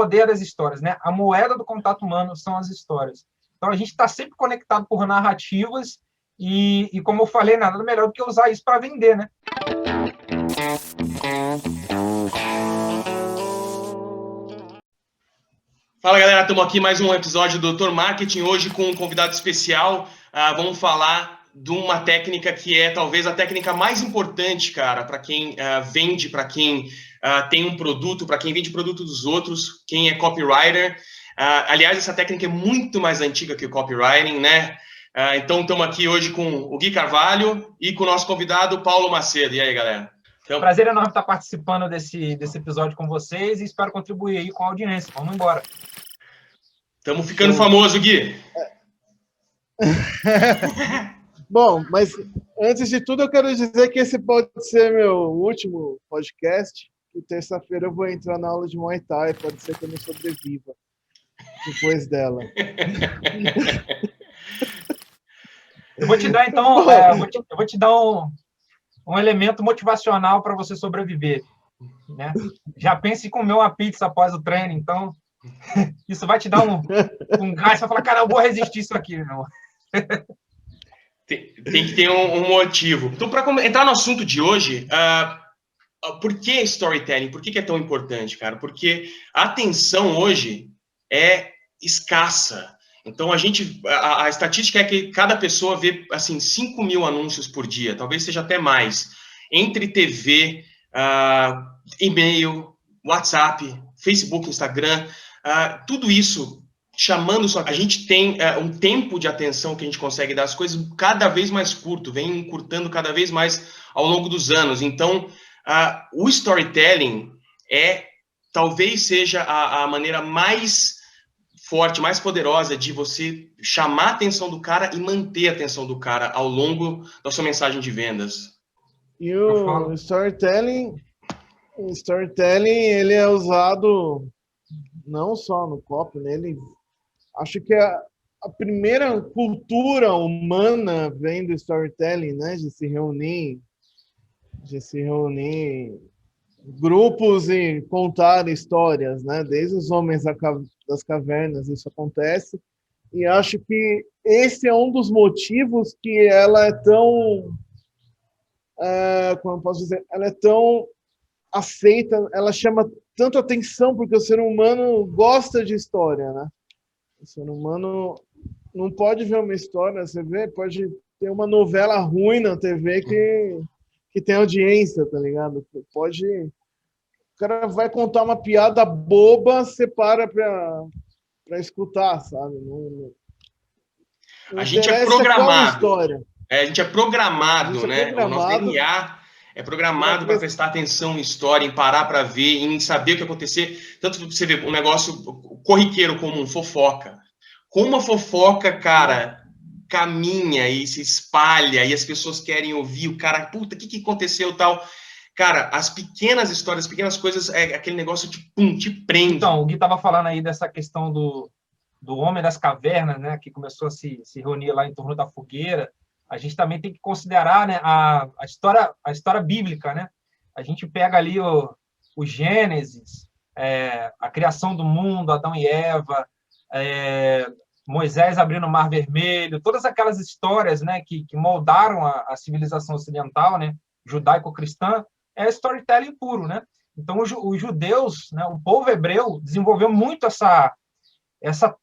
poder das histórias, né? A moeda do contato humano são as histórias. Então, a gente está sempre conectado por narrativas e, como eu falei, nada melhor do que usar isso para vender, né? Fala, galera, estamos aqui mais um episódio do Doutor Marketing, hoje com um convidado especial. Vamos falar de uma técnica que é talvez a técnica mais importante, cara, para quem vende, para quem tem um produto, para quem vende produto dos outros, quem é copywriter. Aliás, essa técnica é muito mais antiga que o copywriting, né? Então, estamos aqui hoje com o Gui Carvalho e com o nosso convidado, Paulo Macedo. E aí, galera? Então... Prazer enorme estar participando desse episódio com vocês e espero contribuir aí com a audiência. Vamos embora. Estamos ficando famoso, Gui. Bom, mas antes de tudo eu quero dizer que esse pode ser meu último podcast. E terça-feira eu vou entrar na aula de Muay Thai. Pode ser que eu não sobreviva depois dela. Eu vou te dar, então, eu vou te dar um elemento motivacional para você sobreviver, né? Já pense em comer uma pizza após o treino, então isso vai te dar um gás para falar, cara, eu vou resistir isso aqui, meu. Tem que ter um motivo. Então, para entrar no assunto de hoje, por que storytelling? Por que é tão importante, cara? Porque a atenção hoje é escassa. Então, a estatística é que cada pessoa vê, assim, 5 mil anúncios por dia, talvez seja até mais, entre TV, e-mail, WhatsApp, Facebook, Instagram, tudo isso chamando só. A gente tem um tempo de atenção que a gente consegue dar às coisas cada vez mais curto, vem encurtando cada vez mais ao longo dos anos. Então, o storytelling talvez seja a maneira mais forte, mais poderosa de você chamar a atenção do cara e manter a atenção do cara ao longo da sua mensagem de vendas. E o storytelling, ele é usado não só no copy, né? Acho que a primeira cultura humana vem do storytelling, né? De se reunir grupos e contar histórias, né? Desde os homens das cavernas isso acontece. E acho que esse é um dos motivos que ela é tão, como eu posso dizer, ela é tão aceita, ela chama tanto atenção porque o ser humano gosta de história, né? O ser humano não pode ver uma história, você vê, pode ter uma novela ruim na TV que tem audiência, tá ligado? O cara vai contar uma piada boba, você para pra escutar, sabe? Não a gente é programado. História. A gente é programado, né? O nosso DNA é programado para prestar atenção em história, em parar para ver, em saber o que acontecer. Tanto que você vê um negócio corriqueiro comum, fofoca. Como a fofoca, cara, caminha e se espalha e as pessoas querem ouvir o cara, puta, o que aconteceu e tal. Cara, as pequenas histórias, as pequenas coisas, é aquele negócio te prende. Então, o Gui estava falando aí dessa questão do homem das cavernas, né, que começou a se reunir lá em torno da fogueira. A gente também tem que considerar, né, a história bíblica, né? A gente pega ali o Gênesis, a criação do mundo, Adão e Eva, Moisés abrindo o Mar Vermelho, todas aquelas histórias, né, que moldaram a civilização ocidental, né, judaico-cristã, é storytelling puro, né? Então, os judeus, né, o povo hebreu, desenvolveu muito essa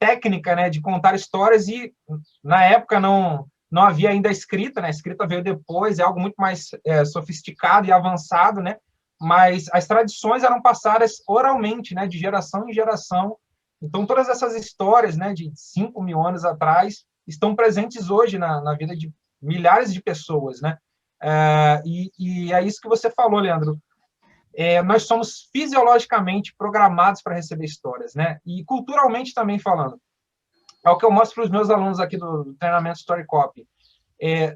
técnica, né, de contar histórias e, na época, não havia ainda a escrita, né? A escrita veio depois, é algo muito mais sofisticado e avançado, né? Mas as tradições eram passadas oralmente, né, de geração em geração. Então, todas essas histórias, né, de 5 mil anos atrás estão presentes hoje na vida de milhares de pessoas, né? E é isso que você falou, Leandro. Nós somos fisiologicamente programados para receber histórias, né? E culturalmente também falando. É o que eu mostro para os meus alunos aqui do treinamento Story Copy.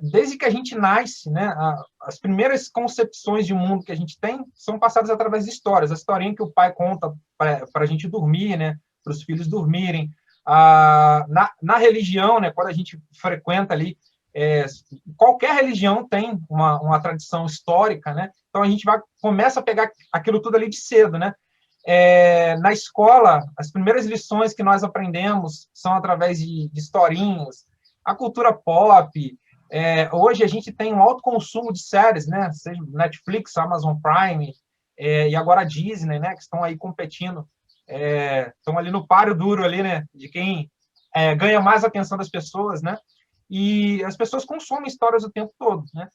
Desde que a gente nasce, né, as primeiras concepções de mundo que a gente tem são passadas através de histórias. A historinha que o pai conta para a gente dormir, né, para os filhos dormirem. Na religião, né, quando a gente frequenta ali, qualquer religião tem uma tradição histórica, né? Então a gente começa a pegar aquilo tudo ali de cedo, né? Na escola, as primeiras lições que nós aprendemos são através de historinhas, a cultura pop. Hoje a gente tem um alto consumo de séries, né? Seja Netflix, Amazon Prime, e agora a Disney, né? Que estão aí competindo, estão ali no páreo duro ali, né? De quem ganha mais a atenção das pessoas, né? E as pessoas consomem histórias o tempo todo, né?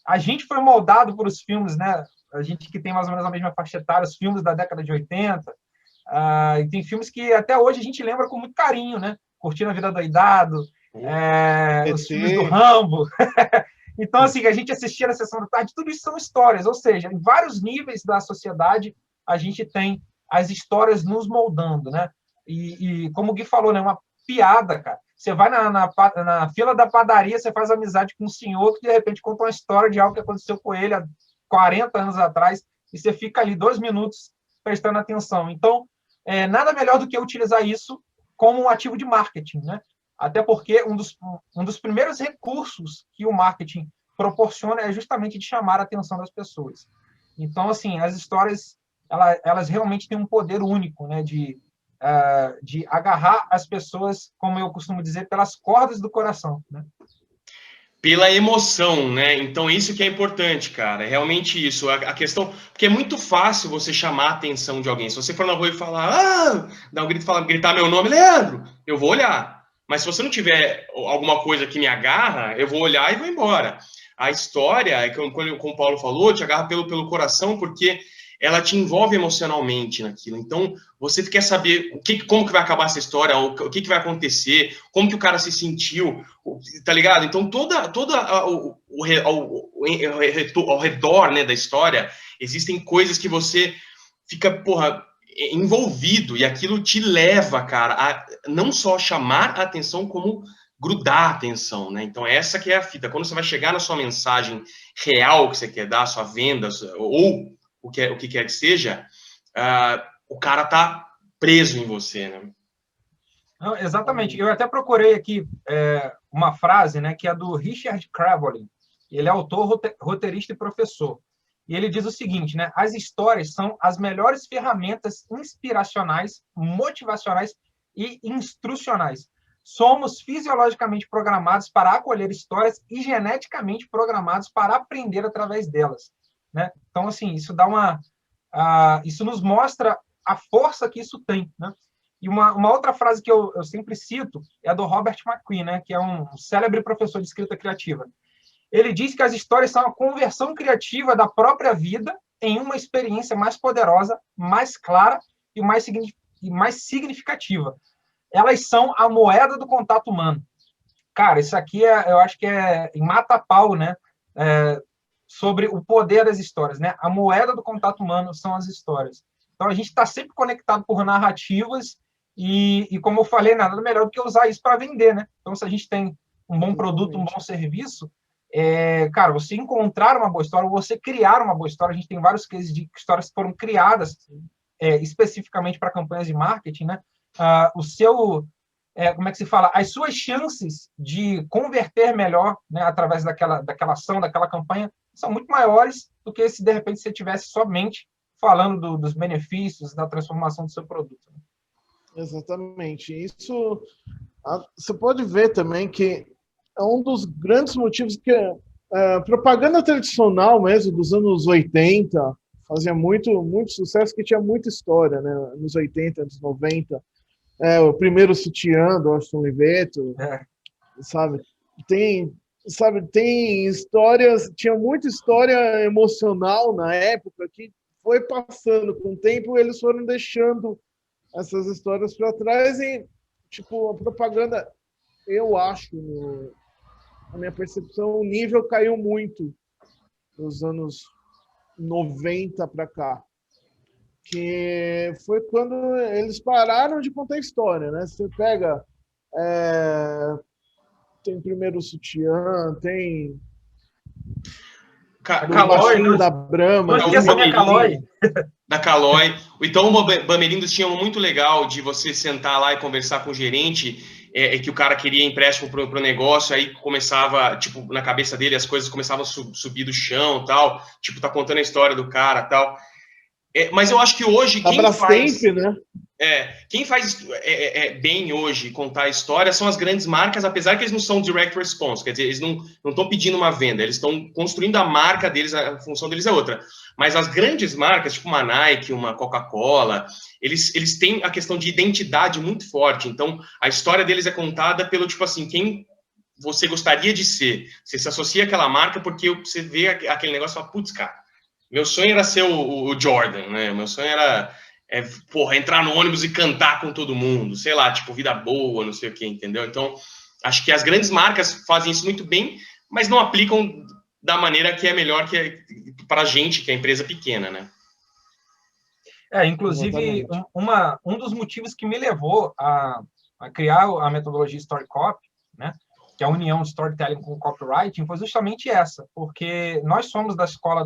A gente foi moldado por os filmes, né? A gente que tem mais ou menos a mesma faixa etária, os filmes da década de 80, e tem filmes que até hoje a gente lembra com muito carinho, né? Curtindo a Vida Doidado, os filmes do Rambo. Então, assim, a gente assistia na Sessão da Tarde, tudo isso são histórias, ou seja, em vários níveis da sociedade, a gente tem as histórias nos moldando, né? E como o Gui falou, né? Uma piada, cara. Você vai na fila da padaria, você faz amizade com um senhor que, de repente, conta uma história de algo que aconteceu com ele há 40 anos atrás, e você fica ali 2 minutos prestando atenção. Então, nada melhor do que utilizar isso como um ativo de marketing, né? Até porque um dos primeiros recursos que o marketing proporciona é justamente de chamar a atenção das pessoas. Então, assim, as histórias, elas realmente têm um poder único, né? De agarrar as pessoas, como eu costumo dizer, pelas cordas do coração, né? Pela emoção, né? Então, isso que é importante, cara. É realmente isso. A questão... Porque é muito fácil você chamar a atenção de alguém. Se você for na rua e falar... dar um grito, gritar meu nome, Leandro, eu vou olhar. Mas se você não tiver alguma coisa que me agarra, eu vou olhar e vou embora. A história, como o Paulo falou, te agarra pelo coração, porque ela te envolve emocionalmente naquilo. Então, você quer saber como que vai acabar essa história, o que vai acontecer, como que o cara se sentiu, tá ligado? Então, ao redor, né, da história, existem coisas que você fica, envolvido, e aquilo te leva, cara, a não só chamar a atenção, como grudar a atenção, né? Então, essa que é a fita. Quando você vai chegar na sua mensagem real que você quer dar, sua venda, ou o que quer que seja, o cara tá preso em você, né? Não, exatamente. Eu até procurei aqui uma frase, né, que é do Richard Cravolin. Ele é autor, roteirista e professor. E ele diz o seguinte, né? As histórias são as melhores ferramentas inspiracionais, motivacionais e instrucionais. Somos fisiologicamente programados para acolher histórias e geneticamente programados para aprender através delas, né? Então, assim, isso nos mostra a força que isso tem, né? E uma outra frase que eu sempre cito é a do Robert McQueen, né? Que é um célebre professor de escrita criativa. Ele diz que as histórias são a conversão criativa da própria vida em uma experiência mais poderosa, mais clara e mais significativa. Elas são a moeda do contato humano. Cara, isso aqui eu acho que mata-pau, né? Sobre o poder das histórias, né? A moeda do contato humano são as histórias. Então, a gente está sempre conectado por narrativas e, como eu falei, nada melhor do que usar isso para vender, né? Então, se a gente tem um bom produto, um bom serviço, cara, você encontrar uma boa história, você criar uma boa história, a gente tem vários cases de histórias que foram criadas especificamente para campanhas de marketing, né? Como é que se fala? As suas chances de converter melhor, né, através daquela ação, daquela campanha, são muito maiores do que se, de repente, você estivesse somente falando dos benefícios, da transformação do seu produto. Né? Exatamente. Isso você pode ver também que é um dos grandes motivos que a propaganda tradicional mesmo, dos anos 80, fazia muito sucesso, que tinha muita história, né? Nos 80, anos 90. O primeiro sutiã do Austin Oliveto, sabe? Tem histórias, tinha muita história emocional na época que foi passando com o tempo, eles foram deixando essas histórias para trás e, tipo, a propaganda, eu acho, na minha percepção, o nível caiu muito nos anos 90 para cá. Que foi quando eles pararam de contar história, né? Você pega... tem primeiro sutiã, tem... Calói, né? Da Brahma. Não esqueça minha Calói. Da Calói. Então, o Bamerindos tinha um muito legal de você sentar lá e conversar com o gerente, que o cara queria empréstimo pro negócio, aí começava, tipo, na cabeça dele, as coisas começavam a subir do chão, tal, tipo, tá contando a história do cara, tal. Mas eu acho que hoje A Brastemp, né? Quem faz bem hoje contar a história são as grandes marcas, apesar que eles não são direct response, quer dizer, eles não estão pedindo uma venda, eles estão construindo a marca deles, a função deles é outra. Mas as grandes marcas, tipo uma Nike, uma Coca-Cola, eles têm a questão de identidade muito forte, então a história deles é contada pelo tipo assim, quem você gostaria de ser, você se associa àquela marca porque você vê aquele negócio e fala, putz, cara, meu sonho era ser o Jordan, né? Meu sonho era entrar no ônibus e cantar com todo mundo, sei lá, tipo, vida boa, não sei o que, entendeu? Então, acho que as grandes marcas fazem isso muito bem, mas não aplicam da maneira que é melhor para a gente, que é empresa pequena, né? Inclusive, um dos motivos que me levou a criar a metodologia Story Copy, né, que é a união de storytelling com copywriting, foi justamente essa, porque nós somos da escola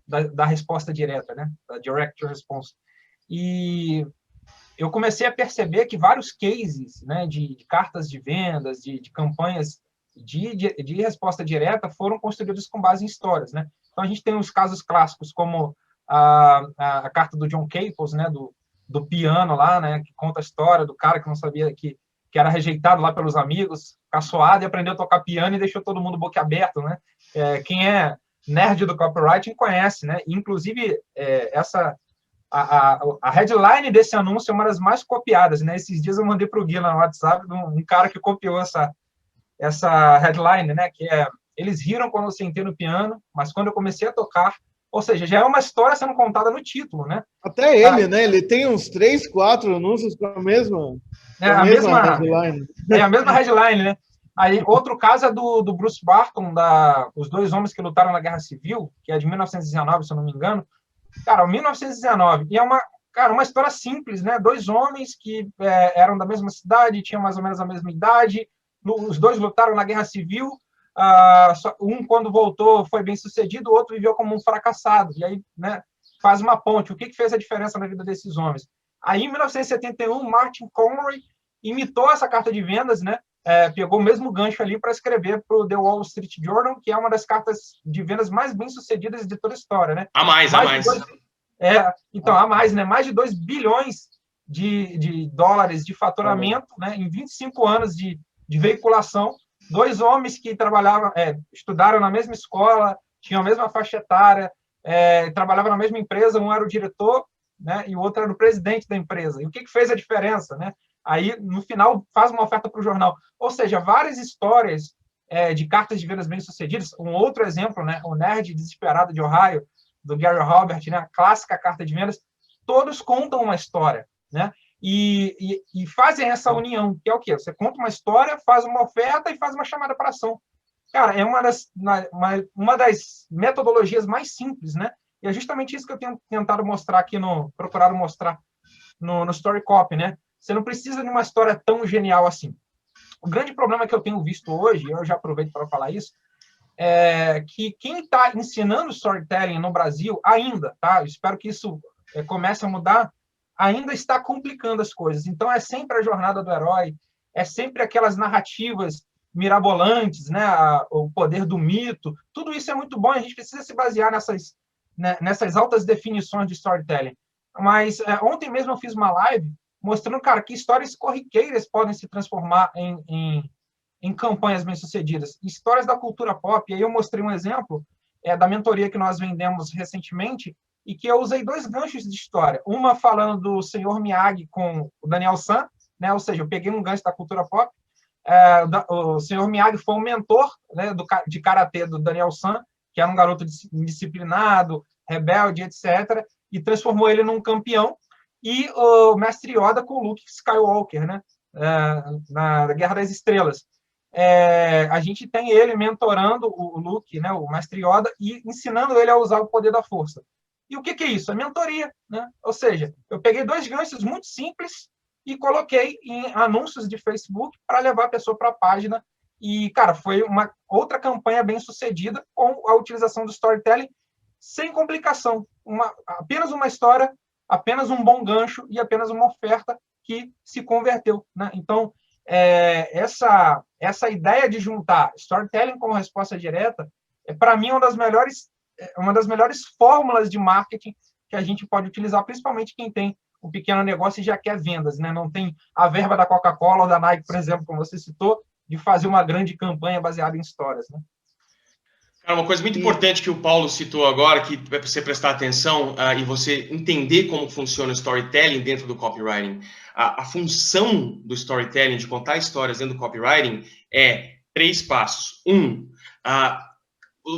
da resposta direta, né, da direct response. E eu comecei a perceber que vários cases, né, de cartas de vendas, de campanhas de resposta direta foram construídos com base em histórias, né? Então, a gente tem os casos clássicos, como a carta do John Caples, né, do piano lá, né, que conta a história do cara que não sabia que era rejeitado lá pelos amigos, caçoado, e aprendeu a tocar piano e deixou todo mundo boquiaberto, né? Quem é nerd do copywriting conhece, né? Inclusive, a headline desse anúncio é uma das mais copiadas, né? Esses dias eu mandei para o Gui no WhatsApp um cara que copiou essa headline, né? Que é: eles riram quando eu sentei no piano, mas quando eu comecei a tocar, ou seja, já é uma história sendo contada no título, né? Até ele, né? Ele tem uns 3, 4 anúncios com a mesma headline. A mesma headline, né? Aí, outro caso é do Bruce Barton, os dois homens que lutaram na Guerra Civil, que é de 1919, se eu não me engano. Cara, 1919. E é uma história simples, né? Dois homens que eram da mesma cidade, tinham mais ou menos a mesma idade, os dois lutaram na Guerra Civil. Um, quando voltou, foi bem sucedido, o outro viveu como um fracassado. E aí, né, faz uma ponte. O que fez a diferença na vida desses homens? Aí, em 1971, Martin Conroy imitou essa carta de vendas, né? Pegou o mesmo gancho ali para escrever para o The Wall Street Journal, que é uma das cartas de vendas mais bem-sucedidas de toda a história, né? A mais. Então, a mais, né? Mais de 2 bilhões de dólares de faturamento, né? Em 25 anos de veiculação. Dois homens que estudaram na mesma escola, tinham a mesma faixa etária, trabalhavam na mesma empresa, um era o diretor, né? E o outro era o presidente da empresa. E o que fez a diferença, né? Aí, no final, faz uma oferta para o jornal. Ou seja, várias histórias de cartas de vendas bem-sucedidas. Um outro exemplo, né? O Nerd Desesperado de Ohio, do Gary Halbert, né? A clássica carta de vendas. Todos contam uma história, né? E fazem essa união, que é o quê? Você conta uma história, faz uma oferta e faz uma chamada para ação. Cara, é uma das metodologias mais simples, né? E é justamente isso que eu tenho tentado mostrar aqui, procurado mostrar no Story Copy, né? Você não precisa de uma história tão genial assim. O grande problema que eu tenho visto hoje, eu já aproveito para falar isso, é que quem está ensinando storytelling no Brasil ainda, tá? Eu espero que isso comece a mudar, ainda está complicando as coisas. Então, é sempre a jornada do herói, é sempre aquelas narrativas mirabolantes, né? O poder do mito. Tudo isso é muito bom, a gente precisa se basear nessas altas definições de storytelling. Mas ontem mesmo eu fiz uma live mostrando, cara, que histórias corriqueiras podem se transformar em campanhas bem-sucedidas. Histórias da cultura pop. E aí eu mostrei um exemplo da mentoria que nós vendemos recentemente e que eu usei 2 ganchos de história. Uma falando do Sr. Miyagi com o Daniel San, né? Ou seja, eu peguei um gancho da cultura pop. O Sr. Miyagi foi um mentor, né, de karatê do Daniel San, que era um garoto indisciplinado, rebelde, etc., e transformou ele num campeão. E o Mestre Yoda com o Luke Skywalker, né? Na Guerra das Estrelas. A gente tem ele mentorando o Luke, né? O Mestre Yoda, e ensinando ele a usar o poder da força. E o que é isso? É mentoria, né? Ou seja, eu peguei 2 ganchos muito simples e coloquei em anúncios de Facebook para levar a pessoa para a página. E, cara, foi uma outra campanha bem sucedida com a utilização do storytelling sem complicação. Apenas uma história, apenas um bom gancho e apenas uma oferta que se converteu, né? Então, essa ideia de juntar storytelling com resposta direta, para mim, uma das melhores fórmulas de marketing que a gente pode utilizar, principalmente quem tem um pequeno negócio e já quer vendas, né? Não tem a verba da Coca-Cola ou da Nike, por exemplo, como você citou, de fazer uma grande campanha baseada em histórias, né? Cara, uma coisa muito importante que o Paulo citou agora, que é para você prestar atenção e você entender como funciona o storytelling dentro do copywriting. A função do storytelling, de contar histórias dentro do copywriting, é 3 passos. Como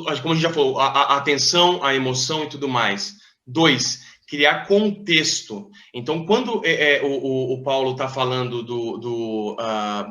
a gente já falou, a atenção, a emoção e tudo mais. 2, criar contexto. Então, quando o Paulo está falando do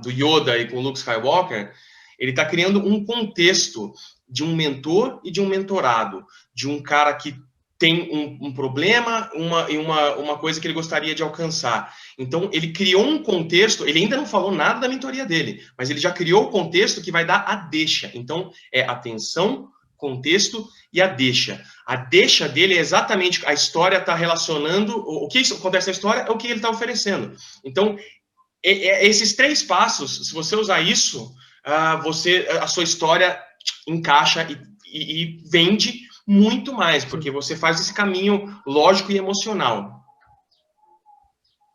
Yoda e com o Luke Skywalker, ele está criando um contexto de um mentor e de um mentorado, de um cara que tem um problema uma coisa que ele gostaria de alcançar. Então, ele criou um contexto, ele ainda não falou nada da mentoria dele, mas ele já criou o contexto que vai dar a deixa. Então, é atenção, contexto e a deixa. A deixa dele é exatamente a história está relacionando, o que acontece na história é o que ele está oferecendo. Então, esses 3 passos, se você usar isso, a sua história encaixa e vende muito mais, porque você faz esse caminho lógico e emocional.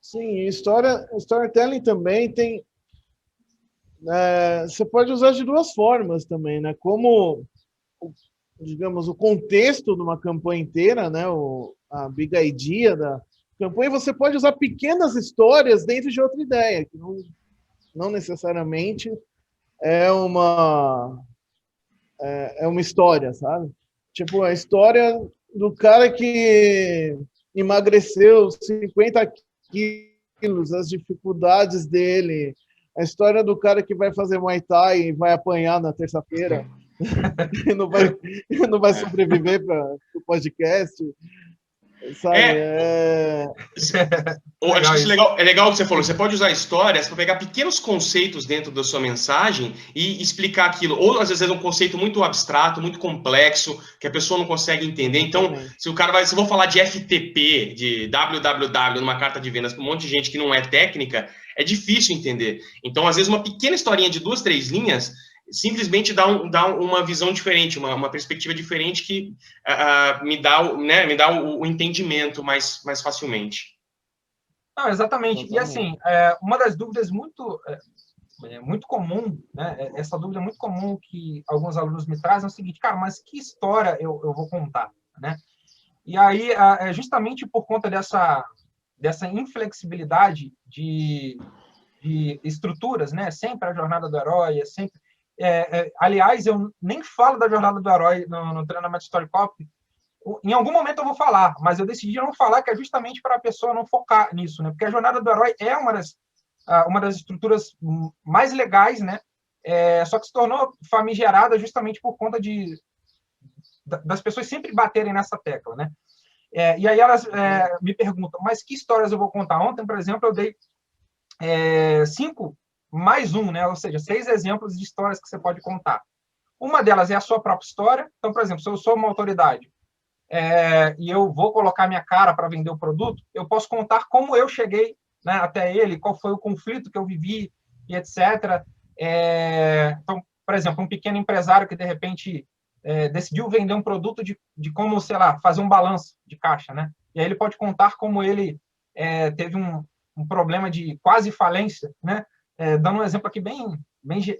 Sim, storytelling também tem... você pode usar de 2 formas também, né? Como, digamos, o contexto de uma campanha inteira, né? A big idea da campanha, você pode usar pequenas histórias dentro de outra ideia, que não necessariamente é uma história, sabe? Tipo, a história do cara que emagreceu 50 quilos, as dificuldades dele, a história do cara que vai fazer Muay Thai e vai apanhar na terça-feira e não vai sobreviver para o podcast, sabe? Acho que isso é legal o que você falou. Você pode usar histórias para pegar pequenos conceitos dentro da sua mensagem e explicar aquilo. Ou, às vezes, é um conceito muito abstrato, muito complexo, que a pessoa não consegue entender. Então, se eu vou falar de FTP, de www, numa carta de vendas para um monte de gente que não é técnica, é difícil entender. Então, às vezes, uma pequena historinha de 2, 3 linhas simplesmente dá uma visão diferente, uma perspectiva diferente que me dá o entendimento mais facilmente. Não, exatamente. E assim, uma das dúvidas muito comum, né? Essa dúvida muito comum que alguns alunos me trazem é o seguinte, cara, mas que história eu vou contar, né? E aí, justamente por conta dessa inflexibilidade de estruturas, né? Sempre a jornada do herói, sempre... aliás, eu nem falo da jornada do herói no treinamento Story Copy. Em algum momento eu vou falar, mas eu decidi não falar, que é justamente para a pessoa não focar nisso, né? Porque a jornada do herói é uma das estruturas mais legais, né? Só que se tornou famigerada justamente por conta das pessoas sempre baterem nessa tecla, né? E aí elas me perguntam, mas que histórias eu vou contar? Ontem, por exemplo, eu dei 5 mais 1, né? Ou seja, 6 exemplos de histórias que você pode contar. Uma delas é a sua própria história. Então, por exemplo, se eu sou uma autoridade e eu vou colocar minha cara para vender o produto, eu posso contar como eu cheguei, né, até ele, qual foi o conflito que eu vivi, e etc. Então, por exemplo, um pequeno empresário que, de repente, decidiu vender um produto de como, sei lá, fazer um balanço de caixa, né? E aí ele pode contar como ele teve um problema de quase falência, né? Dando um exemplo aqui bem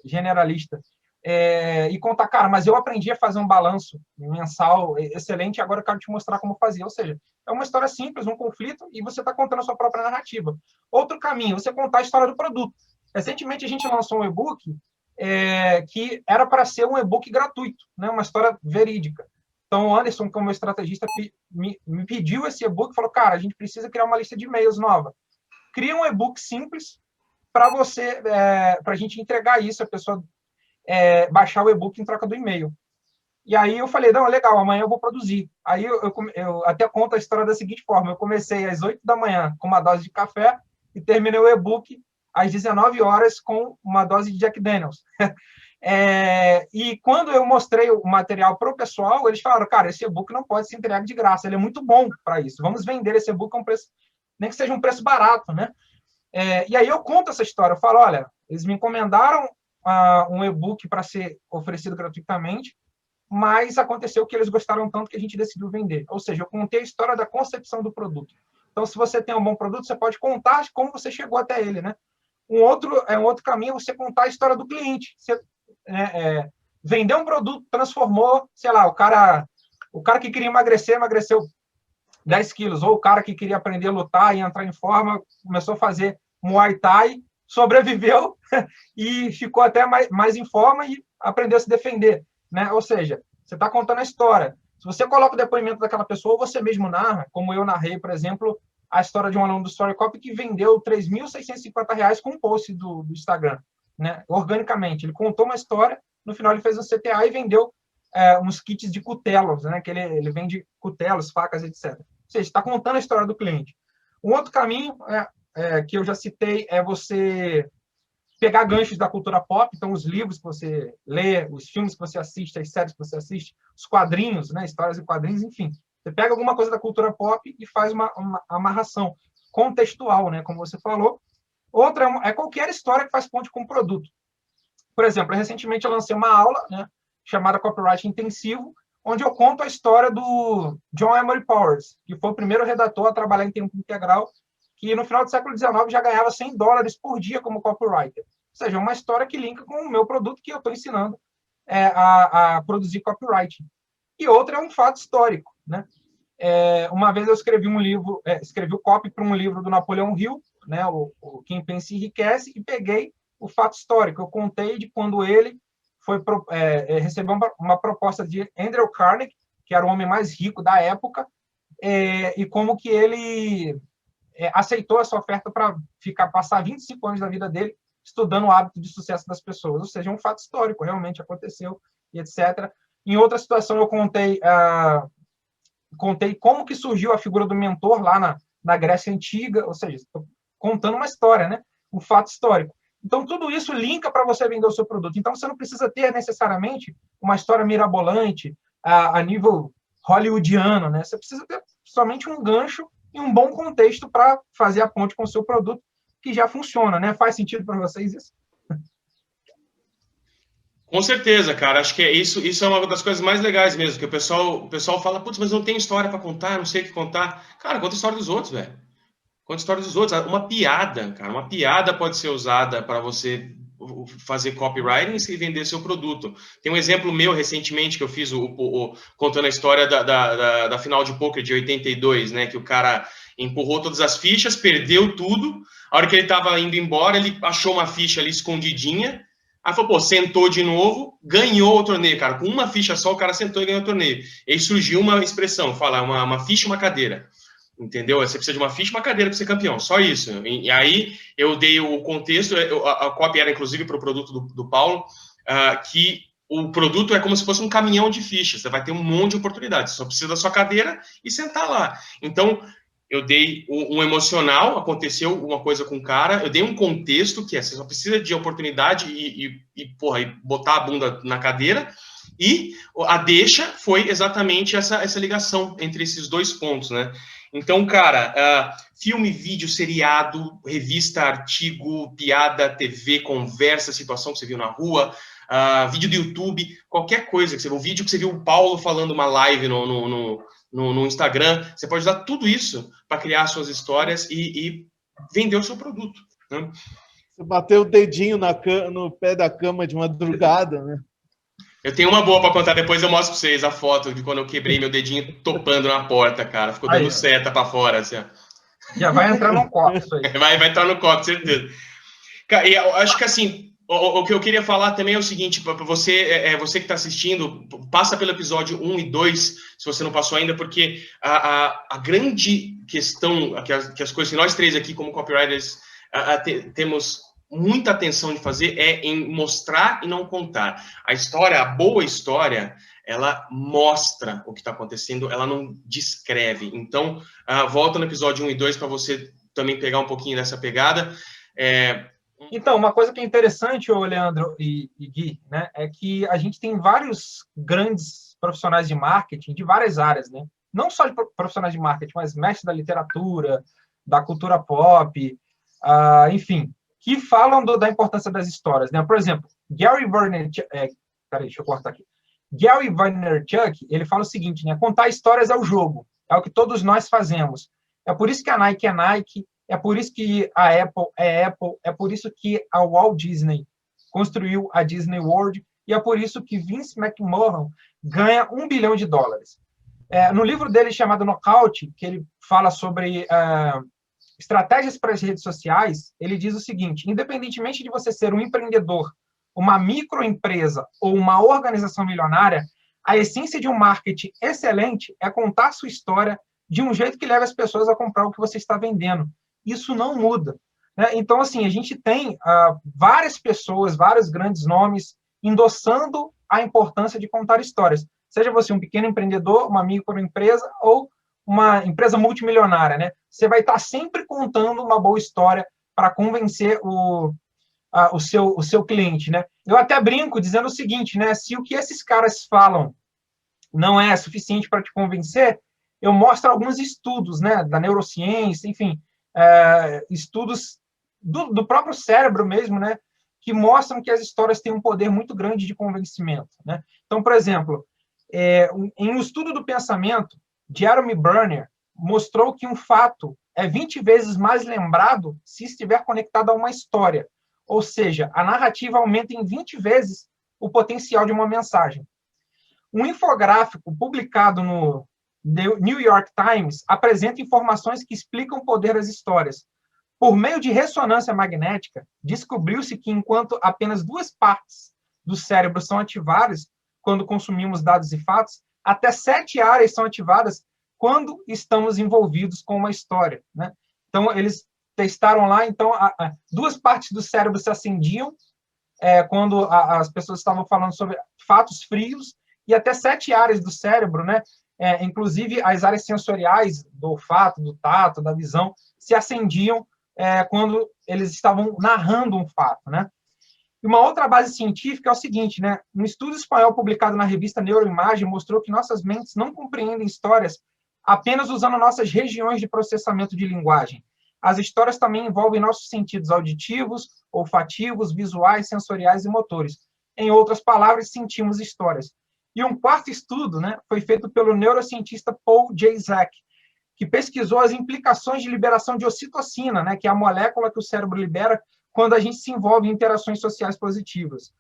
generalista. E contar, cara, mas eu aprendi a fazer um balanço mensal excelente, agora eu quero te mostrar como fazer. Ou seja, é uma história simples, um conflito, e você está contando a sua própria narrativa. Outro caminho, você contar a história do produto. Recentemente, a gente lançou um e-book que era para ser um e-book gratuito, né? Uma história verídica. Então, o Anderson, como estrategista, me pediu esse e-book e falou, cara, a gente precisa criar uma lista de e-mails nova. Cria um e-book simples para a gente entregar isso, a pessoa baixar o e-book em troca do e-mail. E aí eu falei, não, legal, amanhã eu vou produzir. Aí eu até conto a história da seguinte forma, eu comecei às 8 da manhã com uma dose de café e terminei o e-book às 19 horas com uma dose de Jack Daniels. E quando eu mostrei o material para o pessoal, eles falaram, cara, esse e-book não pode ser entregue de graça, ele é muito bom para isso, vamos vender esse e-book a um preço, nem que seja um preço barato, né? E aí eu conto essa história, eu falo, olha, eles me encomendaram um e-book para ser oferecido gratuitamente, mas aconteceu que eles gostaram tanto que a gente decidiu vender. Ou seja, eu contei a história da concepção do produto. Então, se você tem um bom produto, você pode contar como você chegou até ele, né? Um outro caminho é você contar a história do cliente. Você vender um produto, transformou, sei lá, o cara que queria emagrecer, emagreceu 10 quilos, ou o cara que queria aprender a lutar e entrar em forma, começou a fazer Muay Thai, sobreviveu e ficou até mais em forma e aprendeu a se defender, né? Ou seja, você está contando a história. Se você coloca o depoimento daquela pessoa, ou você mesmo narra, como eu narrei, por exemplo, a história de um aluno do Story Copy que vendeu R$3.650 com um post do Instagram, né? Organicamente. Ele contou uma história, no final ele fez um CTA e vendeu uns kits de cutelos, né? Que ele vende cutelos, facas, etc. Ou seja, está contando a história do cliente. Um outro caminho que eu já citei é você pegar ganchos da cultura pop, então os livros que você lê, os filmes que você assiste, as séries que você assiste, os quadrinhos, né? Histórias e quadrinhos, enfim. Você pega alguma coisa da cultura pop e faz uma amarração contextual, né? Como você falou. Outra é qualquer história que faz ponte com o produto. Por exemplo, recentemente eu lancei uma aula, né, chamada Copyright Intensivo, onde eu conto a história do John Emery Powers, que foi o primeiro redator a trabalhar em tempo integral, que no final do século XIX já ganhava $100 por dia como copywriter. Ou seja, uma história que linka com o meu produto que eu estou ensinando a produzir copyright. E outra é um fato histórico, né? Uma vez eu escrevi um livro, escrevi o copy para um livro do Napoleão Hill, né, o Quem Pensa Enriquece, e peguei o fato histórico. Eu contei de quando ele recebeu uma proposta de Andrew Carnegie, que era o homem mais rico da época, e como que ele aceitou essa oferta para passar 25 anos da vida dele estudando o hábito de sucesso das pessoas. Ou seja, um fato histórico, realmente aconteceu, e etc. Em outra situação, eu contei como que surgiu a figura do mentor lá na Grécia Antiga, ou seja, estou contando uma história, né? Um fato histórico. Então, tudo isso linka para você vender o seu produto. Então, você não precisa ter necessariamente uma história mirabolante a nível hollywoodiano, né? Você precisa ter somente um gancho e um bom contexto para fazer a ponte com o seu produto, que já funciona, né? Faz sentido para vocês isso? Com certeza, cara. Acho que isso é uma das coisas mais legais mesmo, que o pessoal fala, putz, mas não tem história para contar, não sei o que contar. Cara, conta a história dos outros, velho. Conta a história dos outros. Uma piada, cara. Uma piada pode ser usada para você fazer copywriting e vender seu produto. Tem um exemplo meu recentemente que eu fiz contando a história da final de poker de 82, né? Que o cara empurrou todas as fichas, perdeu tudo. A hora que ele estava indo embora, ele achou uma ficha ali escondidinha. Aí falou, pô, sentou de novo, ganhou o torneio, cara. Com uma ficha só, o cara sentou e ganhou o torneio. E aí surgiu uma expressão, fala, uma ficha e uma cadeira. Entendeu? Você precisa de uma ficha e uma cadeira para ser campeão, só isso. E aí eu dei o contexto, a cópia era inclusive para o produto do Paulo, que o produto é como se fosse um caminhão de fichas, você vai ter um monte de oportunidades, você só precisa da sua cadeira e sentar lá. Então, eu dei um emocional, aconteceu uma coisa com o cara, eu dei um contexto que você só precisa de oportunidade e botar a bunda na cadeira, e a deixa foi exatamente essa ligação entre esses dois pontos, né? Então, cara, filme, vídeo, seriado, revista, artigo, piada, TV, conversa, situação que você viu na rua, vídeo do YouTube, qualquer coisa que você viu, o vídeo que você viu o Paulo falando uma live no Instagram, você pode usar tudo isso para criar suas histórias e vender o seu produto, né? Você bateu o dedinho no pé da cama de madrugada, né? Eu tenho uma boa para contar, depois eu mostro para vocês a foto de quando eu quebrei meu dedinho topando na porta, cara. Ficou dando seta para fora, assim, ó. Já vai entrar no copo isso aí. Vai entrar no copo, certeza. Cara, e eu acho que assim, o que eu queria falar também é o seguinte, para você, você que está assistindo, passa pelo episódio 1 e 2, se você não passou ainda, porque a grande questão, que as coisas que nós três aqui como copywriters temos muita atenção de fazer é em mostrar e não contar. A história, a boa história, ela mostra o que está acontecendo, ela não descreve. Então, volta no episódio 1 e 2 para você também pegar um pouquinho dessa pegada. Então, uma coisa que é interessante, Leandro e Gui, né, é que a gente tem vários grandes profissionais de marketing de várias áreas, né? Não só de profissionais de marketing, mas mestres da literatura, da cultura pop, enfim, que falam da importância das histórias, né? Por exemplo, Gary Vaynerchuk, peraí, deixa eu cortar aqui. Gary Vaynerchuk, ele fala o seguinte, né? Contar histórias é o jogo, é o que todos nós fazemos. É por isso que a Nike é Nike, é por isso que a Apple é Apple, é por isso que a Walt Disney construiu a Disney World, e é por isso que Vince McMahon ganha $1 bilhão. No livro dele chamado Knockout, que ele fala sobre estratégias para as redes sociais, ele diz o seguinte, independentemente de você ser um empreendedor, uma microempresa ou uma organização milionária, a essência de um marketing excelente é contar sua história de um jeito que leve as pessoas a comprar o que você está vendendo. Isso não muda, né? Então, assim, a gente tem várias pessoas, vários grandes nomes endossando a importância de contar histórias. Seja você um pequeno empreendedor, uma microempresa ou uma empresa multimilionária, né? Você vai estar sempre contando uma boa história para convencer o seu cliente, né? Eu até brinco dizendo o seguinte, né? Se o que esses caras falam não é suficiente para te convencer, eu mostro alguns estudos, né? Da neurociência, enfim, estudos do próprio cérebro mesmo, né? Que mostram que as histórias têm um poder muito grande de convencimento, né? Então, por exemplo, em um estudo do pensamento, Jeremy Brenner mostrou que um fato é 20 vezes mais lembrado se estiver conectado a uma história. Ou seja, a narrativa aumenta em 20 vezes o potencial de uma mensagem. Um infográfico publicado no New York Times apresenta informações que explicam o poder das histórias. Por meio de ressonância magnética, descobriu-se que enquanto apenas 2 partes do cérebro são ativadas quando consumimos dados e fatos, até 7 áreas são ativadas quando estamos envolvidos com uma história, né? Então, eles testaram lá, então, 2 partes do cérebro se acendiam quando as pessoas estavam falando sobre fatos frios, e até 7 áreas do cérebro, né? Inclusive as áreas sensoriais, do olfato, do tato, da visão, se acendiam quando eles estavam narrando um fato, né? E uma outra base científica é o seguinte, né? Um estudo espanhol publicado na revista Neuroimagem mostrou que nossas mentes não compreendem histórias apenas usando nossas regiões de processamento de linguagem. As histórias também envolvem nossos sentidos auditivos, olfativos, visuais, sensoriais e motores. Em outras palavras, sentimos histórias. E um quarto estudo, né, foi feito pelo neurocientista Paul J. Zak, que pesquisou as implicações de liberação de ocitocina, né, que é a molécula que o cérebro libera quando a gente se envolve em interações sociais positivas.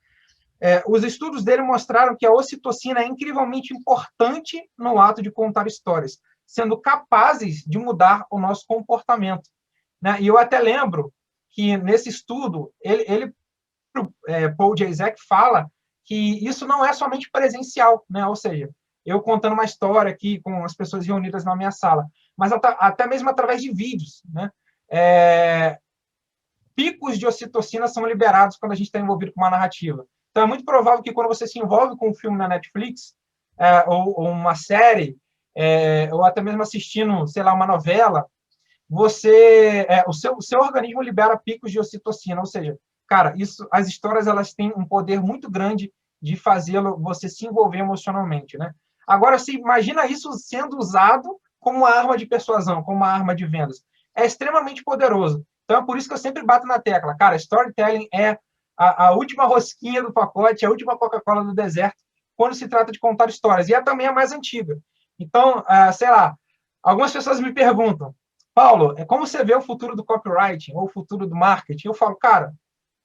Os estudos dele mostraram que a ocitocina é incrivelmente importante no ato de contar histórias, sendo capazes de mudar o nosso comportamento, né? E eu até lembro que, nesse estudo, Paul J. Zak fala que isso não é somente presencial, né? Ou seja, eu contando uma história aqui com as pessoas reunidas na minha sala, mas até mesmo através de vídeos, né? Picos de ocitocina são liberados quando a gente está envolvido com uma narrativa. Então, é muito provável que quando você se envolve com um filme na Netflix, ou uma série, ou até mesmo assistindo, sei lá, uma novela, o seu organismo libera picos de ocitocina. Ou seja, cara, as histórias elas têm um poder muito grande de fazê-lo você se envolver emocionalmente, né? Agora, você imagina isso sendo usado como uma arma de persuasão, como uma arma de vendas. É extremamente poderoso. Então, é por isso que eu sempre bato na tecla. Cara, storytelling é a última rosquinha do pacote, a última Coca-Cola do deserto, quando se trata de contar histórias. E é também a mais antiga. Então, sei lá, algumas pessoas me perguntam, Paulo, como você vê o futuro do copywriting ou o futuro do marketing? Eu falo, cara,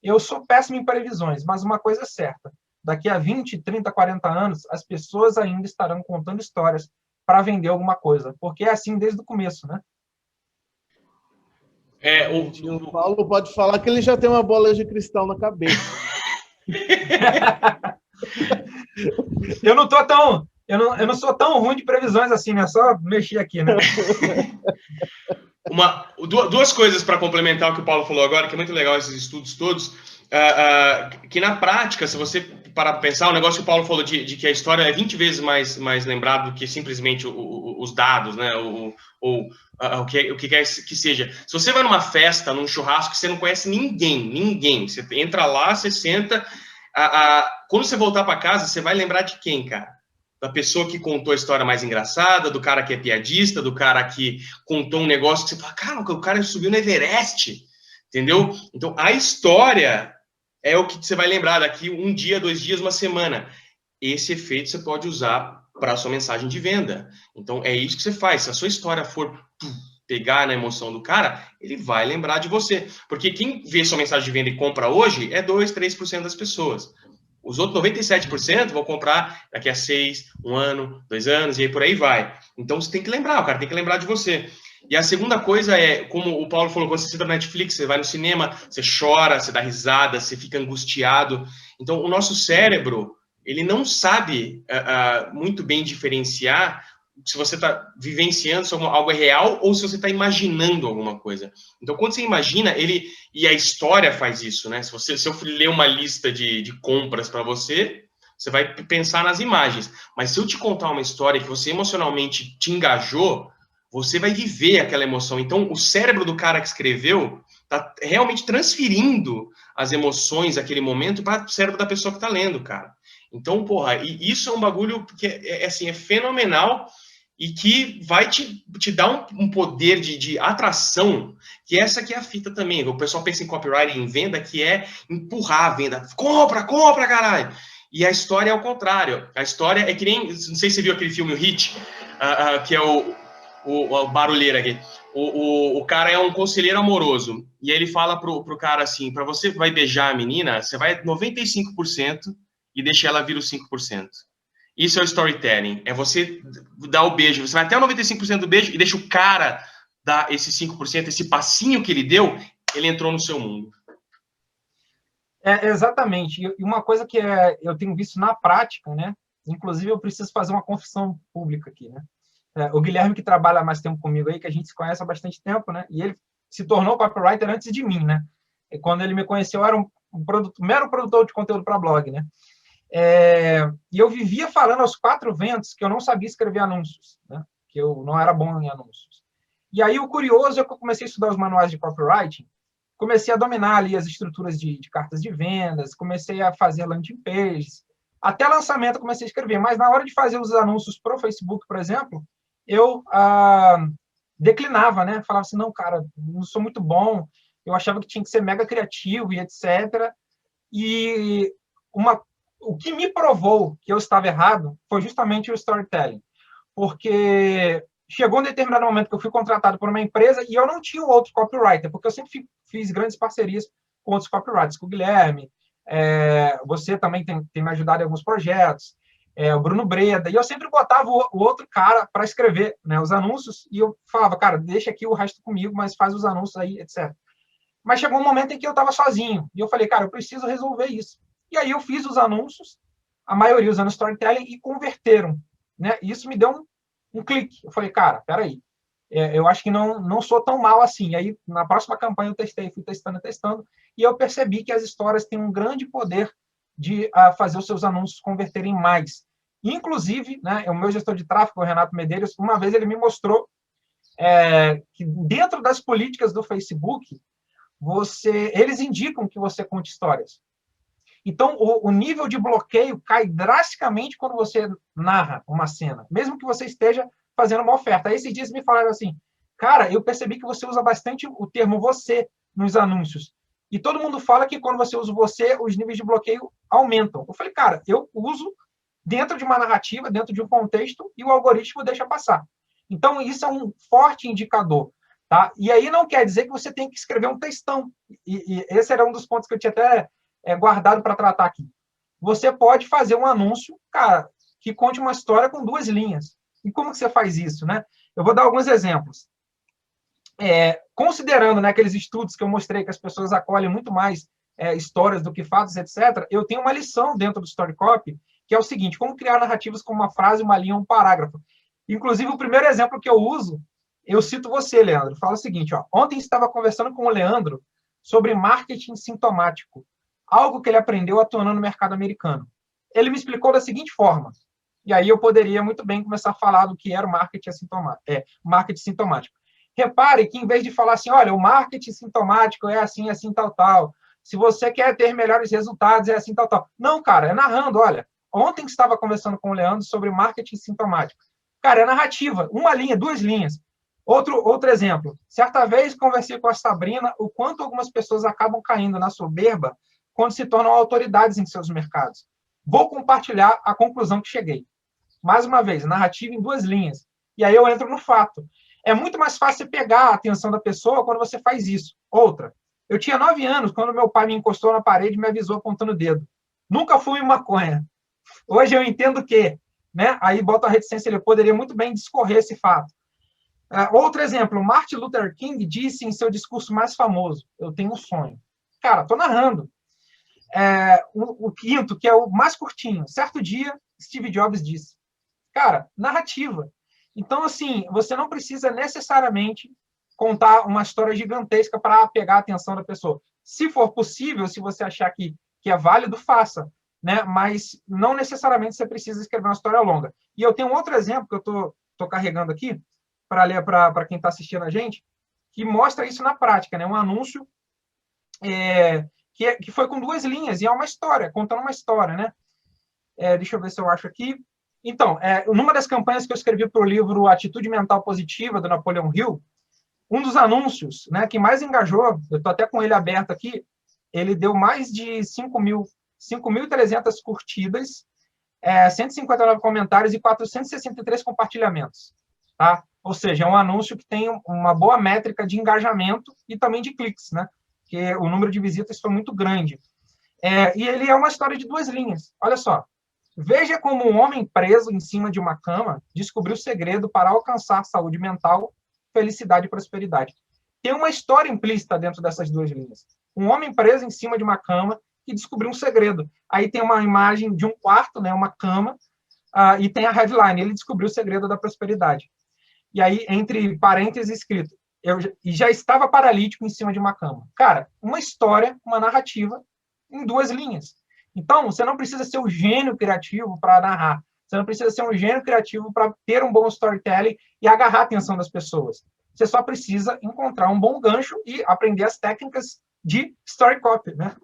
eu sou péssimo em previsões, mas uma coisa é certa. Daqui a 20, 30, 40 anos, as pessoas ainda estarão contando histórias para vender alguma coisa. Porque é assim desde o começo, né? O Paulo pode falar que ele já tem uma bola de cristal na cabeça. Eu não sou tão ruim de previsões assim, né? Só mexer aqui, né? Duas coisas para complementar o que o Paulo falou agora, que é muito legal esses estudos todos, que na prática, se você parar para pensar, o negócio que o Paulo falou de que a história é 20 vezes mais lembrado do que simplesmente os dados, né? O que quer que seja. Se você vai numa festa, num churrasco, você não conhece ninguém. Você entra lá, você senta. Quando você voltar para casa, você vai lembrar de quem, cara? Da pessoa que contou a história mais engraçada, do cara que é piadista, do cara que contou um negócio que você fala, cara, o cara subiu no Everest, entendeu? Então, a história é o que você vai lembrar daqui um dia, 2 dias, uma semana. esse efeito você pode usar para a sua mensagem de venda. Então, é isso que você faz. Se a sua história for pegar na emoção do cara, ele vai lembrar de você. Porque quem vê sua mensagem de venda e compra hoje é 2, 3% das pessoas. Os outros 97% vão comprar daqui a 6, 1 ano, 2 anos, e aí por aí vai. Então, você tem que lembrar, o cara tem que lembrar de você. E a segunda coisa é, como o Paulo falou, quando você entra na Netflix, você vai no cinema, você chora, você dá risada, você fica angustiado. Então, o nosso cérebro, ele não sabe muito bem diferenciar se você está vivenciando se algo é real ou se você está imaginando alguma coisa. Então, quando você imagina, e a história faz isso, né? Se eu ler uma lista de compras para você, você vai pensar nas imagens. Mas se eu te contar uma história que você emocionalmente te engajou, você vai viver aquela emoção. Então, o cérebro do cara que escreveu está realmente transferindo as emoções daquele momento para o cérebro da pessoa que está lendo, cara. Então, porra, e isso é um bagulho que assim, é fenomenal e que vai te dar um poder de atração, que essa que é a fita também. O pessoal pensa em copyright, em venda, que é empurrar a venda. Compra, caralho! E a história é o contrário. A história é que nem... Não sei se você viu aquele filme, o Hit, que é o barulheiro aqui. O cara é um conselheiro amoroso. E aí ele fala pro cara assim, para você vai beijar a menina, você vai 95% e deixa ela vir os 5%. Isso é o storytelling. É você dar o beijo. Você vai até o 95% do beijo e deixa o cara dar esse 5%, esse passinho que ele deu, ele entrou no seu mundo. Exatamente. E uma coisa que eu tenho visto na prática, né? Inclusive, eu preciso fazer uma confissão pública aqui, né? O Guilherme, que trabalha há mais tempo comigo aí, que a gente se conhece há bastante tempo, né? E ele se tornou copywriter antes de mim, né? E quando ele me conheceu, eu era um mero produtor de conteúdo para blog, né? E eu vivia falando aos 4 ventos que eu não sabia escrever anúncios, né? Que eu não era bom em anúncios. E aí o curioso é que eu comecei a estudar os manuais de copywriting, comecei a dominar ali as estruturas de cartas de vendas, comecei a fazer landing pages, até lançamento eu comecei a escrever, mas na hora de fazer os anúncios para o Facebook, por exemplo, eu declinava, né? Falava assim, não, cara, não sou muito bom, eu achava que tinha que ser mega criativo e etc. E o que me provou que eu estava errado foi justamente o storytelling, porque chegou um determinado momento que eu fui contratado por uma empresa e eu não tinha outro copywriter, porque eu sempre fiz grandes parcerias com outros copywriters, com o Guilherme, você também tem me ajudado em alguns projetos, o Bruno Breda, e eu sempre botava o outro cara para escrever, né, os anúncios, e eu falava, cara, deixa aqui o resto comigo, mas faz os anúncios aí, etc. Mas chegou um momento em que eu estava sozinho, e eu falei, cara, eu preciso resolver isso. E aí eu fiz os anúncios, a maioria usando storytelling, e converteram, né? E isso me deu um clique. Eu falei, cara, peraí, eu acho que não sou tão mal assim. E aí, na próxima campanha, eu fui testando, e eu percebi que as histórias têm um grande poder de fazer os seus anúncios converterem mais. Inclusive, né, o meu gestor de tráfego, o Renato Medeiros, uma vez ele me mostrou que dentro das políticas do Facebook, eles indicam que você conte histórias. Então, o nível de bloqueio cai drasticamente quando você narra uma cena, mesmo que você esteja fazendo uma oferta. Aí, esses dias me falaram assim, cara, eu percebi que você usa bastante o termo você nos anúncios. E todo mundo fala que quando você usa você, os níveis de bloqueio aumentam. Eu falei, cara, eu uso dentro de uma narrativa, dentro de um contexto, e o algoritmo deixa passar. Então, isso é um forte indicador. Tá? E aí não quer dizer que você tem que escrever um textão. E esse era um dos pontos que eu tinha até guardado para tratar aqui. Você pode fazer um anúncio, cara, que conte uma história com 2 linhas. E como que você faz isso, né? Eu vou dar alguns exemplos. Considerando, né, aqueles estudos que eu mostrei que as pessoas acolhem muito mais histórias do que fatos, etc., eu tenho uma lição dentro do Story Copy, que é o seguinte, como criar narrativas com uma frase, uma linha, um parágrafo. Inclusive, o primeiro exemplo que eu uso, eu cito você, Leandro. Fala o seguinte, ó, ontem estava conversando com o Leandro sobre marketing sintomático, algo que ele aprendeu atuando no mercado americano. Ele me explicou da seguinte forma, e aí eu poderia muito bem começar a falar do que era o marketing sintomático. Repare que, em vez de falar assim, olha, o marketing sintomático é assim, assim, tal, tal. Se você quer ter melhores resultados, é assim, tal, tal. Não, cara, é narrando, olha. Ontem estava conversando com o Leandro sobre marketing sintomático. Cara, é narrativa, 1 linha, 2 linhas. Outro exemplo. Certa vez conversei com a Sabrina o quanto algumas pessoas acabam caindo na soberba quando se tornam autoridades em seus mercados. Vou compartilhar a conclusão que cheguei. Mais uma vez, narrativa em 2 linhas. E aí eu entro no fato. É muito mais fácil pegar a atenção da pessoa quando você faz isso. Outra, eu tinha 9 anos quando meu pai me encostou na parede e me avisou apontando o dedo. Nunca fui maconha. Hoje eu entendo que, né? Aí bota a reticência, ele poderia muito bem discorrer esse fato. Outro exemplo, Martin Luther King disse em seu discurso mais famoso, eu tenho um sonho. Cara, estou narrando. O quinto, que é o mais curtinho. Certo dia, Steve Jobs disse, cara, narrativa. Então, assim, você não precisa necessariamente contar uma história gigantesca para pegar a atenção da pessoa. Se for possível, se você achar que é válido, faça. Né? Mas não necessariamente você precisa escrever uma história longa. E eu tenho um outro exemplo que eu estou carregando aqui, para ler para quem está assistindo a gente, que mostra isso na prática. Né? Um anúncio que foi com 2 linhas, e é uma história, contando uma história. Né? Deixa eu ver se eu acho aqui. Então, numa das campanhas que eu escrevi para o livro Atitude Mental Positiva, do Napoleon Hill, um dos anúncios, né, que mais engajou, eu estou até com ele aberto aqui, ele deu mais de 5.300 curtidas, 159 comentários e 463 compartilhamentos. Tá? Ou seja, é um anúncio que tem uma boa métrica de engajamento e também de cliques, né? Porque o número de visitas foi muito grande. E ele é uma história de 2 linhas. Olha só. Veja como um homem preso em cima de uma cama descobriu o segredo para alcançar saúde mental, felicidade e prosperidade. Tem uma história implícita dentro dessas 2 linhas. Um homem preso em cima de uma cama que descobriu um segredo. Aí tem uma imagem de um quarto, né, uma cama, e tem a headline, ele descobriu o segredo da prosperidade. E aí, entre parênteses, escrito, e já estava paralítico em cima de uma cama. Cara, uma história, uma narrativa em 2 linhas. Então, você não precisa ser um gênio criativo para narrar. Você não precisa ser um gênio criativo para ter um bom storytelling e agarrar a atenção das pessoas. Você só precisa encontrar um bom gancho e aprender as técnicas de story copy, né?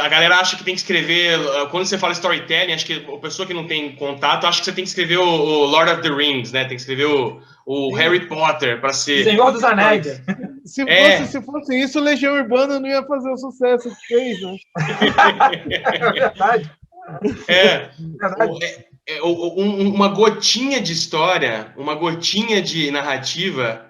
A galera acha que tem que escrever. Quando você fala storytelling, acho que a pessoa que não tem contato, acha que você tem que escrever o Lord of the Rings, né? Tem que escrever o Harry Potter para ser. Senhor dos Anéis. Se fosse isso, Legião Urbana não ia fazer o sucesso que fez, né? É verdade. Uma gotinha de história, uma gotinha de narrativa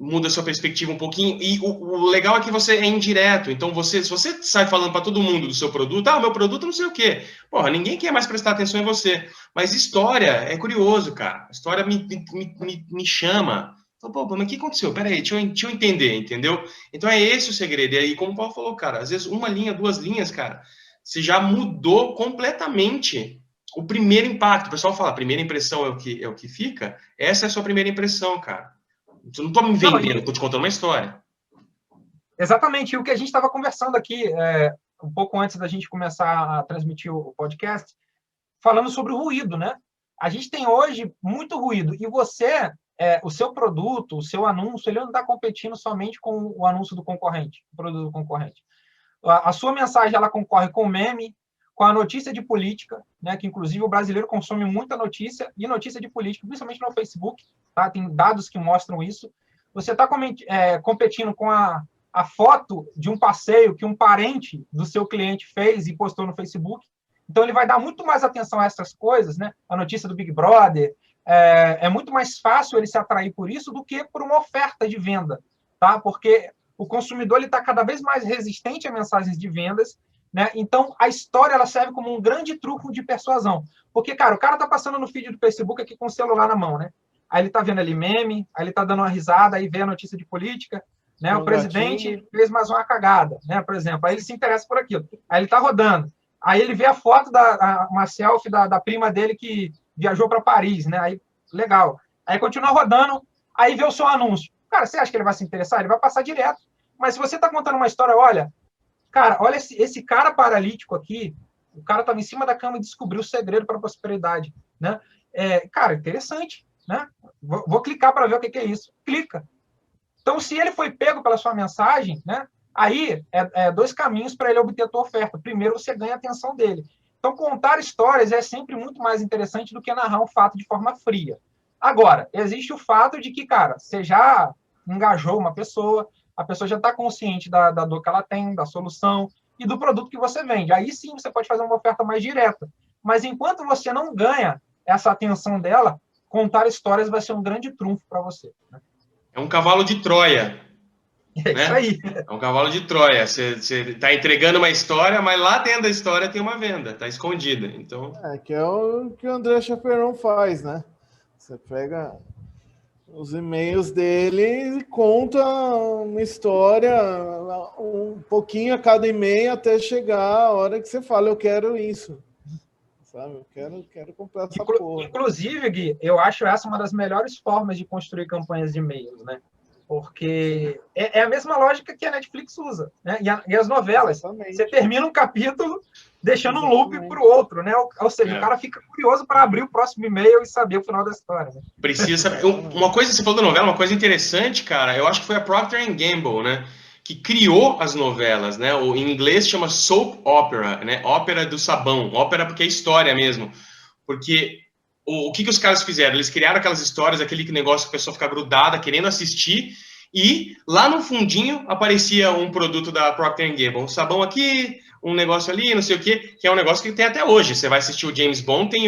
muda a sua perspectiva um pouquinho, e o legal é que você é indireto, então se você sai falando para todo mundo do seu produto, o meu produto não sei o quê, porra, ninguém quer mais prestar atenção em você, mas história é curioso, cara, história me chama, então, pô, mas o que aconteceu? Peraí, deixa eu entender, entendeu? Então é esse o segredo, e aí como o Paulo falou, cara, às vezes 1 linha, 2 linhas, cara, você já mudou completamente o primeiro impacto, o pessoal fala, a primeira impressão é o que fica, essa é a sua primeira impressão, cara. Eu não estou me vendendo, estou te contando uma história. Exatamente. E o que a gente estava conversando aqui, um pouco antes da gente começar a transmitir o podcast, falando sobre o ruído, né? A gente tem hoje muito ruído. E você, o seu produto, o seu anúncio, ele não está competindo somente com o anúncio do concorrente, o produto do concorrente. A sua mensagem, ela concorre com o meme, com a notícia de política, né, que inclusive o brasileiro consome muita notícia, e notícia de política, principalmente no Facebook, tá? Tem dados que mostram isso. Você está competindo com a foto de um passeio que um parente do seu cliente fez e postou no Facebook. Então, ele vai dar muito mais atenção a essas coisas, né? A notícia do Big Brother. É muito mais fácil ele se atrair por isso do que por uma oferta de venda, tá? Porque o consumidor está cada vez mais resistente a mensagens de vendas, né? Então, a história ela serve como um grande truque de persuasão. Porque, cara, o cara está passando no feed do Facebook aqui com o celular na mão, né? Aí ele está vendo ali meme, aí ele está dando uma risada, aí vê a notícia de política, né? O presidente fez mais uma cagada, né? Por exemplo, aí ele se interessa por aquilo. Aí ele está rodando. Aí ele vê a foto, uma selfie da prima dele que viajou para Paris, né? Aí, legal. Aí continua rodando, aí vê o seu anúncio. Cara, você acha que ele vai se interessar? Ele vai passar direto. Mas se você está contando uma história, olha, esse cara paralítico aqui, o cara estava em cima da cama e descobriu o segredo para a prosperidade, né? Cara, interessante, né? Vou clicar para ver o que é isso. Clica. Então, se ele foi pego pela sua mensagem, né? Aí, 2 caminhos para ele obter a tua oferta. Primeiro, você ganha a atenção dele. Então, contar histórias é sempre muito mais interessante do que narrar um fato de forma fria. Agora, existe o fato de que, cara, você já engajou uma pessoa, a pessoa já está consciente da dor que ela tem, da solução, e do produto que você vende. Aí sim você pode fazer uma oferta mais direta. Mas enquanto você não ganha essa atenção dela, contar histórias vai ser um grande trunfo para você. Né? É um cavalo de Troia. É isso aí. É um cavalo de Troia. Você está entregando uma história, mas lá dentro da história tem uma venda, está escondida. Então... que é o que o André Chaperon faz, né? Você pega os e-mails dele e conta uma história, um pouquinho a cada e-mail até chegar a hora que você fala, eu quero isso. Sabe? Eu quero comprar essa porra. Inclusive, Gui, eu acho essa uma das melhores formas de construir campanhas de e-mails, né? Porque é a mesma lógica que a Netflix usa, né? E as novelas. Exatamente. Você termina um capítulo deixando um loop para o outro, né? Ou seja, o cara fica curioso para abrir o próximo e-mail e saber o final da história. Né? Precisa saber. Uma coisa, você falou da novela, uma coisa interessante, cara, eu acho que foi a Procter & Gamble, né? Que criou as novelas, né? Em inglês chama soap opera, né? Ópera do sabão, ópera porque é história mesmo. Porque o que os caras fizeram? Eles criaram aquelas histórias, aquele negócio que a pessoa fica grudada, querendo assistir, e lá no fundinho aparecia um produto da Procter & Gamble, um sabão aqui, um negócio ali, não sei o quê, que é um negócio que tem até hoje. Você vai assistir o James Bond, tem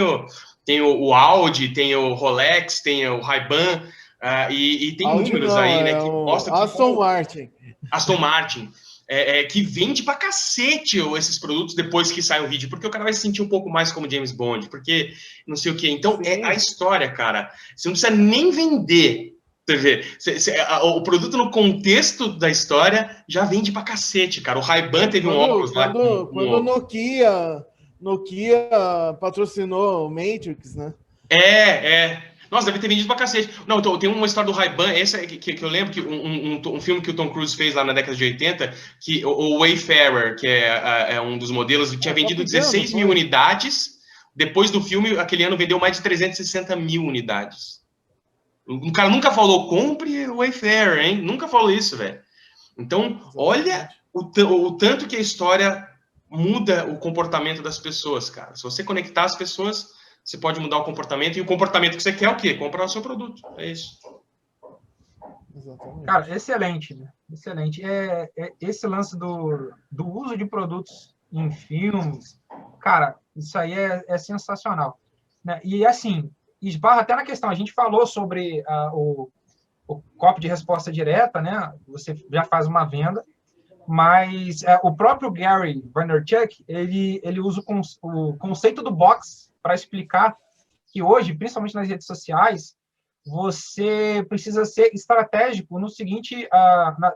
o Audi, tem o Rolex, tem o Ray-Ban, e tem Audi números não, aí, né, que mostram que... Aston Martin. Aston Martin. Que vende pra cacete esses produtos depois que sai o vídeo, porque o cara vai se sentir um pouco mais como James Bond, porque não sei o quê. Então, é a história, cara. Você não precisa nem vender. Você vê, o produto no contexto da história já vende pra cacete, cara. O Ray-Ban teve um óculos lá. Quando Nokia patrocinou o Matrix, né? Nossa, deve ter vendido pra cacete. Não, tem uma história do Ray-Ban, essa que eu lembro, que um filme que o Tom Cruise fez lá na década de 80, que o Wayfarer, que é um dos modelos, tinha vendido 16 mil unidades. Depois do filme, aquele ano vendeu mais de 360 mil unidades. O cara nunca falou, compre o Wayfarer, hein? Nunca falou isso, velho. Então, olha o tanto que a história muda o comportamento das pessoas, cara. Se você conectar as pessoas, você pode mudar o comportamento, e o comportamento que você quer é o quê? Comprar o seu produto. É isso. Exatamente. Cara, excelente, né? Excelente. Esse lance do uso de produtos em filmes, cara, isso aí é sensacional. Né? E, assim, esbarra até na questão, a gente falou sobre o copo de resposta direta, né? Você já faz uma venda, mas o próprio Gary Vaynerchuk, ele usa o conceito do box para explicar que hoje, principalmente nas redes sociais, você precisa ser estratégico no seguinte,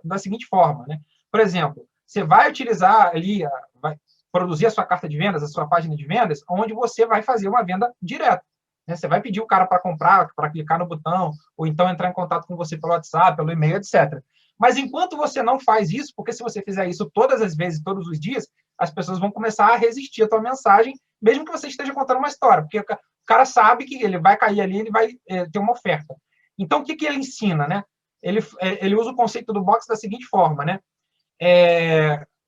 da seguinte forma, né? Por exemplo, você vai utilizar ali, vai produzir a sua carta de vendas, a sua página de vendas, onde você vai fazer uma venda direta. Né? Você vai pedir o cara para comprar, para clicar no botão, ou então entrar em contato com você pelo WhatsApp, pelo e-mail, etc. Mas enquanto você não faz isso, porque se você fizer isso todas as vezes, todos os dias, as pessoas vão começar a resistir à tua mensagem, mesmo que você esteja contando uma história, porque o cara sabe que ele vai cair ali, ele vai ter uma oferta. Então, o que ele ensina? Né? Ele usa o conceito do box da seguinte forma, né?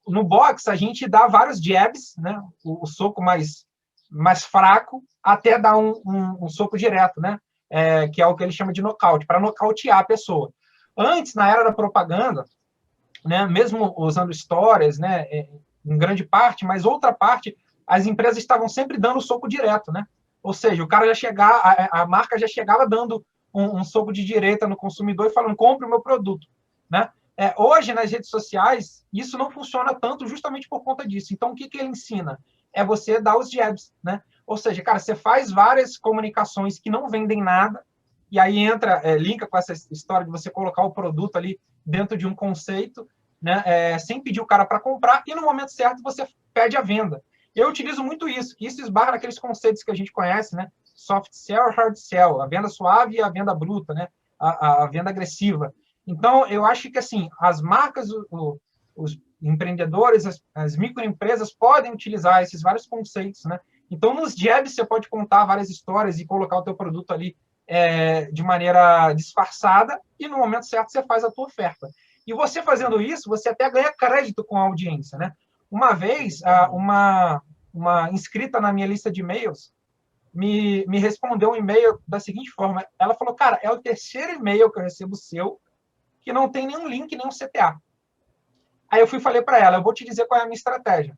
No box, a gente dá vários jabs, né? O soco mais fraco, até dar um soco direto, né? Que é o que ele chama de nocaute, para nocautear a pessoa. Antes, na era da propaganda, né, mesmo usando histórias, né, em grande parte, mas outra parte, as empresas estavam sempre dando soco direto, né? Ou seja, o cara já chegava, a marca já chegava dando um soco de direita no consumidor e falando, compre o meu produto, né? Hoje, nas redes sociais, isso não funciona tanto justamente por conta disso. Então, o que ele ensina? É você dar os jabs, né? Ou seja, cara, você faz várias comunicações que não vendem nada, e aí linka com essa história de você colocar o produto ali dentro de um conceito, né? Sem pedir o cara para comprar, e no momento certo você pede a venda. Eu utilizo muito isso, que isso esbarra naqueles conceitos que a gente conhece, né? Soft sell, hard sell, a venda suave e a venda bruta, né? A venda agressiva. Então, eu acho que, assim, as marcas, os empreendedores, as microempresas podem utilizar esses vários conceitos, né? Então, nos jabs, você pode contar várias histórias e colocar o teu produto ali de maneira disfarçada, e no momento certo você faz a tua oferta. E você fazendo isso, você até ganha crédito com a audiência, né? Uma vez, uma inscrita na minha lista de e-mails me respondeu um e-mail da seguinte forma, ela falou, cara, é o terceiro e-mail que eu recebo seu que não tem nenhum link, nenhum CTA. Aí eu falei para ela, eu vou te dizer qual é a minha estratégia.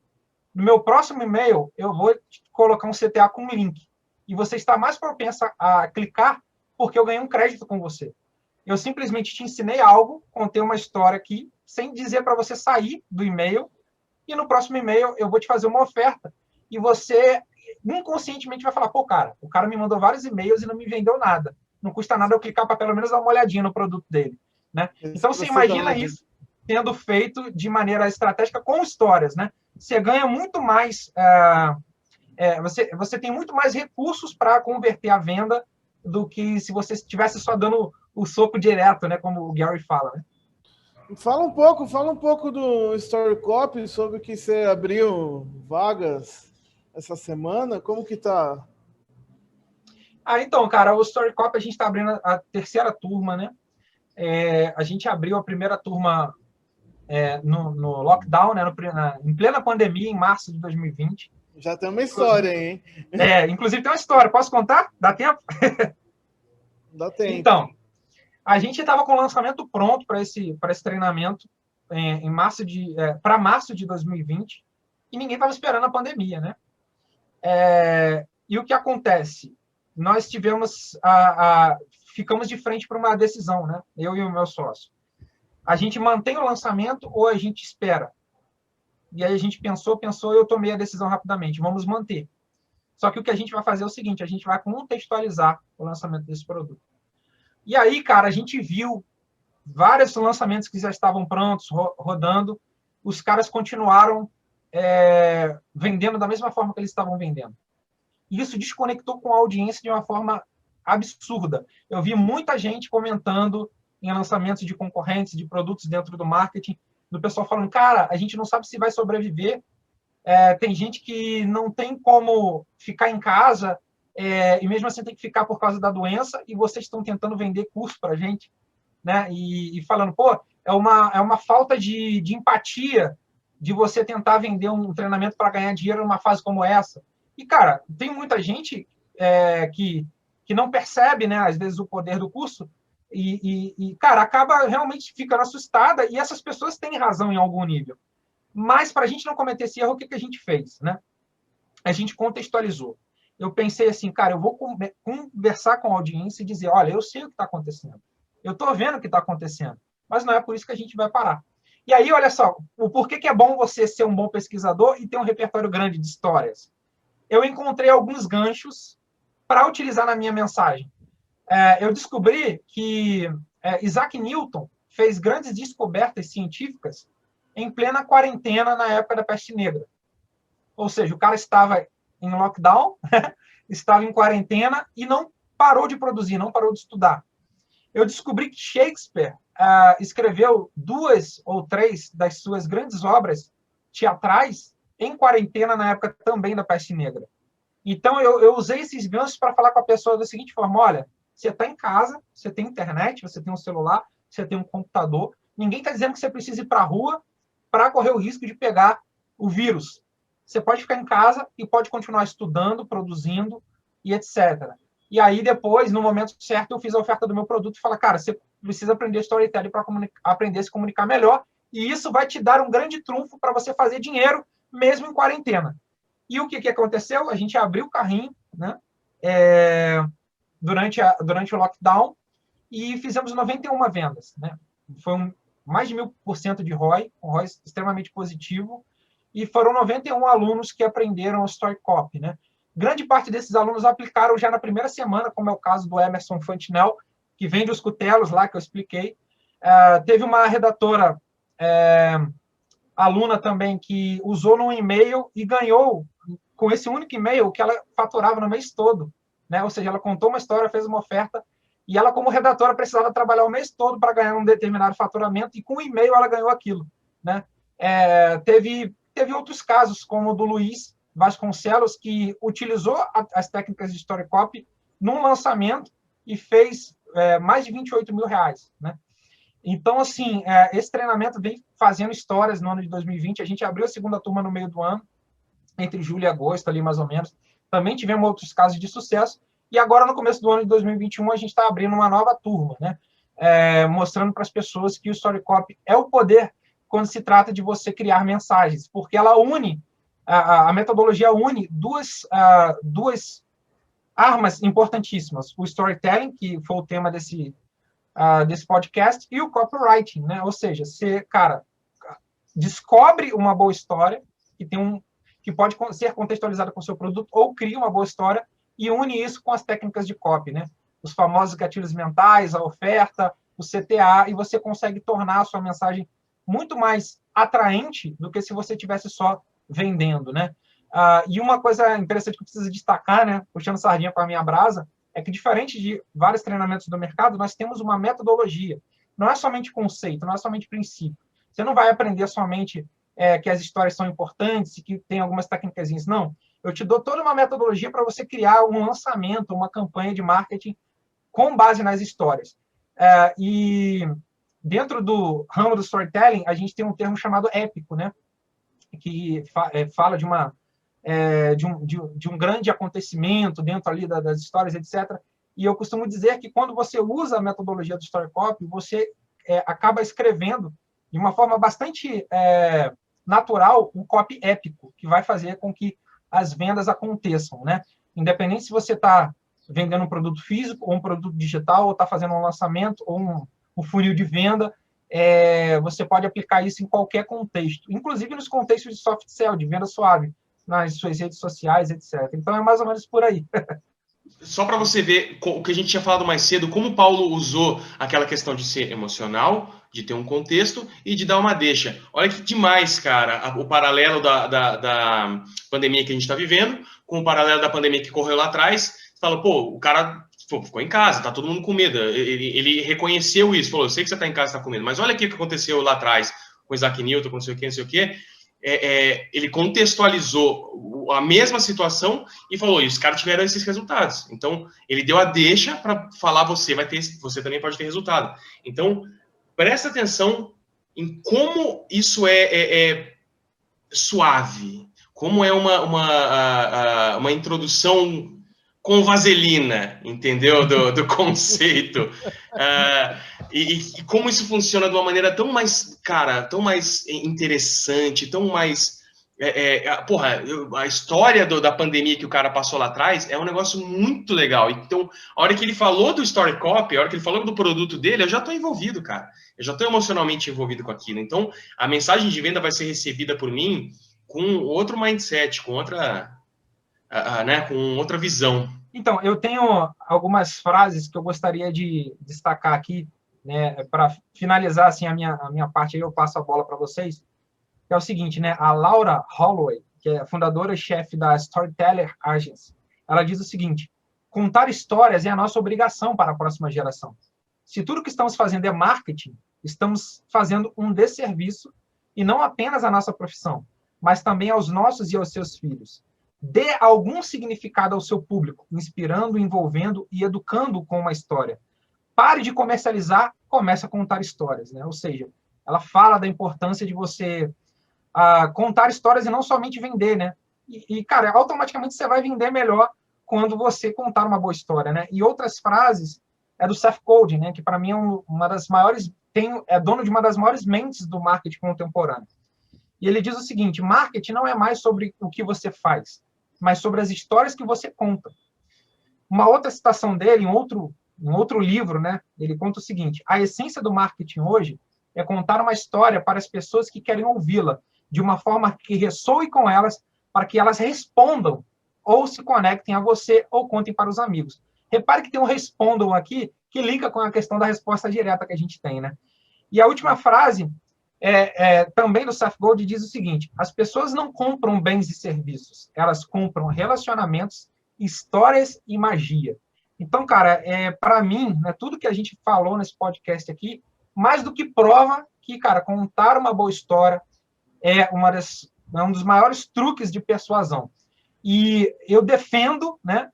No meu próximo e-mail, eu vou colocar um CTA com um link. E você está mais propensa a clicar porque eu ganhei um crédito com você. Eu simplesmente te ensinei algo, contei uma história aqui, sem dizer para você sair do e-mail, e no próximo e-mail eu vou te fazer uma oferta. E você inconscientemente vai falar, pô, cara, o cara me mandou vários e-mails e não me vendeu nada. Não custa nada eu clicar para pelo menos dar uma olhadinha no produto dele. Né? Então, você imagina isso sendo feito de maneira estratégica com histórias. Né? Você ganha muito mais... você tem muito mais recursos para converter a venda do que se você estivesse só dando o soco direto, né? Como o Gary fala. Né? Fala um pouco do Story Copy, sobre que você abriu vagas essa semana. Como que tá? Então, cara, o Story Copy a gente está abrindo a terceira turma, né? A gente abriu a primeira turma no lockdown, né? Em plena pandemia, em março de 2020. Já tem uma história aí, hein? Inclusive tem uma história. Posso contar? Dá tempo? Dá tempo. Então, a gente estava com o lançamento pronto para esse treinamento para março de 2020 e ninguém estava esperando a pandemia, né? E o que acontece? Nós ficamos de frente para uma decisão, né? Eu e o meu sócio. A gente mantém o lançamento ou a gente espera? E aí a gente pensou, e eu tomei a decisão rapidamente. Vamos manter. Só que o que a gente vai fazer é o seguinte, a gente vai contextualizar o lançamento desse produto. E aí, cara, a gente viu vários lançamentos que já estavam prontos, rodando, os caras continuaram vendendo da mesma forma que eles estavam vendendo. E isso desconectou com a audiência de uma forma absurda. Eu vi muita gente comentando em lançamentos de concorrentes, de produtos dentro do marketing, do pessoal falando, cara, a gente não sabe se vai sobreviver, tem gente que não tem como ficar em casa, e mesmo assim tem que ficar por causa da doença, e vocês estão tentando vender curso para a gente, né? E falando, pô, é uma falta de empatia de você tentar vender um treinamento para ganhar dinheiro numa fase como essa. E, cara, tem muita gente que não percebe, né, às vezes, o poder do curso e, cara, acaba realmente ficando assustada, e essas pessoas têm razão em algum nível. Mas, para a gente não cometer esse erro, o que a gente fez? Né? A gente contextualizou. Eu pensei assim, cara, eu vou conversar com a audiência e dizer, olha, eu sei o que está acontecendo. Eu estou vendo o que está acontecendo, mas não é por isso que a gente vai parar. E aí, olha só, o porquê que é bom você ser um bom pesquisador e ter um repertório grande de histórias. Eu encontrei alguns ganchos para utilizar na minha mensagem. Eu descobri que Isaac Newton fez grandes descobertas científicas em plena quarentena na época da peste negra. Ou seja, o cara estava em lockdown, estava em quarentena e não parou de produzir, não parou de estudar. Eu descobri que Shakespeare escreveu 2 ou 3 das suas grandes obras teatrais em quarentena na época também da peste negra. Então, eu usei esses ganchos para falar com a pessoa da seguinte forma, olha, você está em casa, você tem internet, você tem um celular, você tem um computador, ninguém está dizendo que você precisa ir para a rua para correr o risco de pegar o vírus. Você pode ficar em casa e pode continuar estudando, produzindo e etc. E aí, depois, no momento certo, eu fiz a oferta do meu produto e falei, cara, você precisa aprender storytelling para aprender a se comunicar melhor, e isso vai te dar um grande trunfo para você fazer dinheiro mesmo em quarentena. E o que aconteceu? A gente abriu o carrinho, né, durante o lockdown e fizemos 91 vendas. Né? Foi mais de 1000% de ROI, um ROI extremamente positivo, e foram 91 alunos que aprenderam o Story Copy. Né? Grande parte desses alunos aplicaram já na primeira semana, como é o caso do Emerson Fantinel, que vende os cutelos lá, que eu expliquei. Teve uma redatora aluna também que usou num e-mail e ganhou, com esse único e-mail, que ela faturava no mês todo. Né? Ou seja, ela contou uma história, fez uma oferta, e ela, como redatora, precisava trabalhar o mês todo para ganhar um determinado faturamento, e com o e-mail ela ganhou aquilo. Né? Teve outros casos, como o do Luiz Vasconcelos, que utilizou as técnicas de Story Copy num lançamento e fez mais de 28 mil reais. Né? Então, assim, esse treinamento vem fazendo histórias no ano de 2020. A gente abriu a segunda turma no meio do ano, entre julho e agosto, ali mais ou menos. Também tivemos outros casos de sucesso. E agora, no começo do ano de 2021, a gente está abrindo uma nova turma, né? Mostrando para as pessoas que o Story Copy é o poder quando se trata de você criar mensagens, porque ela une, a metodologia une duas armas importantíssimas, o storytelling, que foi o tema desse podcast, e o copywriting, né? Ou seja, você, cara, descobre uma boa história que pode ser contextualizada com o seu produto, ou cria uma boa história e une isso com as técnicas de copy, né? Os famosos gatilhos mentais, a oferta, o CTA, e você consegue tornar a sua mensagem muito mais atraente do que se você estivesse só vendendo, né? E uma coisa interessante que eu preciso destacar, né, puxando sardinha para a minha brasa, é que, diferente de vários treinamentos do mercado, nós temos uma metodologia. Não é somente conceito, não é somente princípio. Você não vai aprender somente que as histórias são importantes e que tem algumas técnicas. Não. Eu te dou toda uma metodologia para você criar um lançamento, uma campanha de marketing com base nas histórias. E dentro do ramo do storytelling, a gente tem um termo chamado épico, né? Que fala de um grande acontecimento dentro ali das histórias, etc. E eu costumo dizer que quando você usa a metodologia do Story Copy, você acaba escrevendo de uma forma bastante natural um copy épico, que vai fazer com que as vendas aconteçam, né? Independente se você está vendendo um produto físico ou um produto digital, ou está fazendo um lançamento ou um funil de venda, você pode aplicar isso em qualquer contexto, inclusive nos contextos de soft sell, de venda suave, nas suas redes sociais, etc. Então, é mais ou menos por aí. Só para você ver o que a gente tinha falado mais cedo, como o Paulo usou aquela questão de ser emocional, de ter um contexto e de dar uma deixa. Olha que demais, cara, o paralelo da pandemia que a gente está vivendo com o paralelo da pandemia que correu lá atrás. Você fala, pô, o cara ficou em casa, tá todo mundo com medo. Ele reconheceu isso, falou, eu sei que você tá em casa, tá com medo, mas olha aqui o que aconteceu lá atrás com o Isaac Newton, com não sei o que. Ele contextualizou a mesma situação e falou, e os caras tiveram esses resultados. Então, ele deu a deixa para falar, você também pode ter resultado. Então, presta atenção em como isso é suave, como é uma introdução com vaselina, entendeu? Do conceito. E como isso funciona de uma maneira tão mais, cara, tão mais interessante, tão mais... a história da pandemia que o cara passou lá atrás é um negócio muito legal. Então, a hora que ele falou do Story Copy, a hora que ele falou do produto dele, eu já estou envolvido, cara. Eu já estou emocionalmente envolvido com aquilo. Então, a mensagem de venda vai ser recebida por mim com outro mindset, com outra, né, com outra visão. Então, eu tenho algumas frases que eu gostaria de destacar aqui, né, para finalizar assim, a minha parte, aí eu passo a bola para vocês, que é o seguinte, né, a Laura Holloway, que é a fundadora e chefe da Storyteller Agency, ela diz o seguinte: contar histórias é a nossa obrigação para a próxima geração. Se tudo que estamos fazendo é marketing, estamos fazendo um desserviço, e não apenas à nossa profissão, mas também aos nossos e aos seus filhos. Dê algum significado ao seu público, inspirando, envolvendo e educando com uma história. Pare de comercializar, comece a contar histórias, né? Ou seja, ela fala da importância de você contar histórias e não somente vender, né? Cara, automaticamente você vai vender melhor quando você contar uma boa história, né? E outras frases do Seth Godin, né? Que para mim é uma das maiores, é dono de uma das maiores mentes do marketing contemporâneo. E ele diz o seguinte: marketing não é mais sobre o que você faz, mas sobre as histórias que você conta. Uma outra citação dele, em outro livro, né? Ele conta o seguinte: a essência do marketing hoje é contar uma história para as pessoas que querem ouvi-la, de uma forma que ressoe com elas, para que elas respondam ou se conectem a você ou contem para os amigos. Repare que tem um respondam aqui que linka com a questão da resposta direta que a gente tem, né? E a última frase também do Seth Godin diz o seguinte: as pessoas não compram bens e serviços, elas compram relacionamentos, histórias e magia. Então, cara, para mim, né, tudo que a gente falou nesse podcast aqui, mais do que prova que, cara, contar uma boa história é um dos maiores truques de persuasão. E eu defendo, né,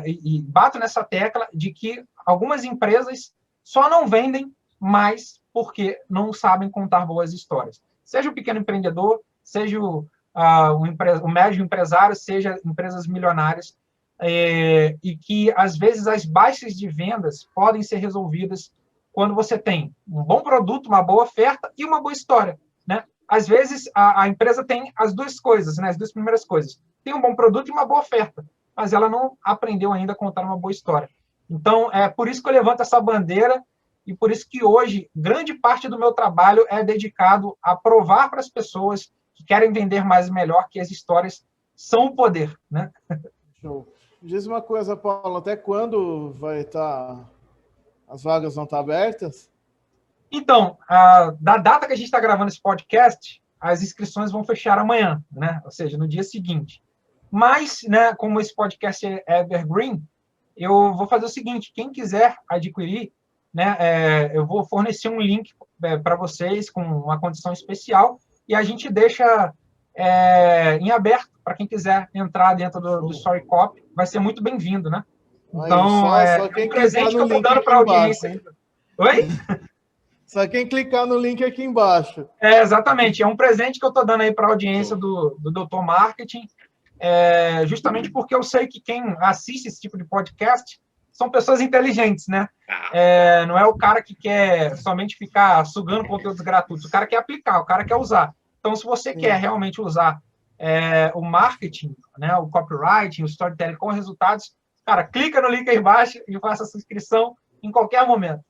e bato nessa tecla de que algumas empresas só não vendem mais porque não sabem contar boas histórias. Seja o pequeno empreendedor, seja o médio empresário, seja empresas milionárias, e que, às vezes, as baixas de vendas podem ser resolvidas quando você tem um bom produto, uma boa oferta e uma boa história, né? Às vezes, a empresa tem as duas coisas, né? As duas primeiras coisas. Tem um bom produto e uma boa oferta, mas ela não aprendeu ainda a contar uma boa história. Então, é por isso que eu levanto essa bandeira e por isso que hoje, grande parte do meu trabalho é dedicado a provar para as pessoas que querem vender mais e melhor que as histórias são o poder, né? Show. Diz uma coisa, Paulo, até quando vai estar... As vagas vão estar abertas? Então, da data que a gente está gravando esse podcast, as inscrições vão fechar amanhã, né? Ou seja, no dia seguinte. Mas, né, como esse podcast é evergreen, eu vou fazer o seguinte: quem quiser adquirir, né, eu vou fornecer um link para vocês com uma condição especial e a gente deixa em aberto para quem quiser entrar dentro do Story Copy. Vai ser muito bem-vindo, né? Então, só quem um presente que eu estou dando para a audiência. Embaixo, Oi? Só quem clicar no link aqui embaixo. Exatamente. É um presente que eu estou dando aí para a audiência do Doutor Marketing, justamente porque eu sei que quem assiste esse tipo de podcast são pessoas inteligentes, né? Não é o cara que quer somente ficar sugando conteúdos gratuitos. O cara quer aplicar, o cara quer usar. Então, se você quer realmente usar o marketing, né, o copywriting, o storytelling com resultados, cara, clica no link aí embaixo e faça a sua inscrição em qualquer momento.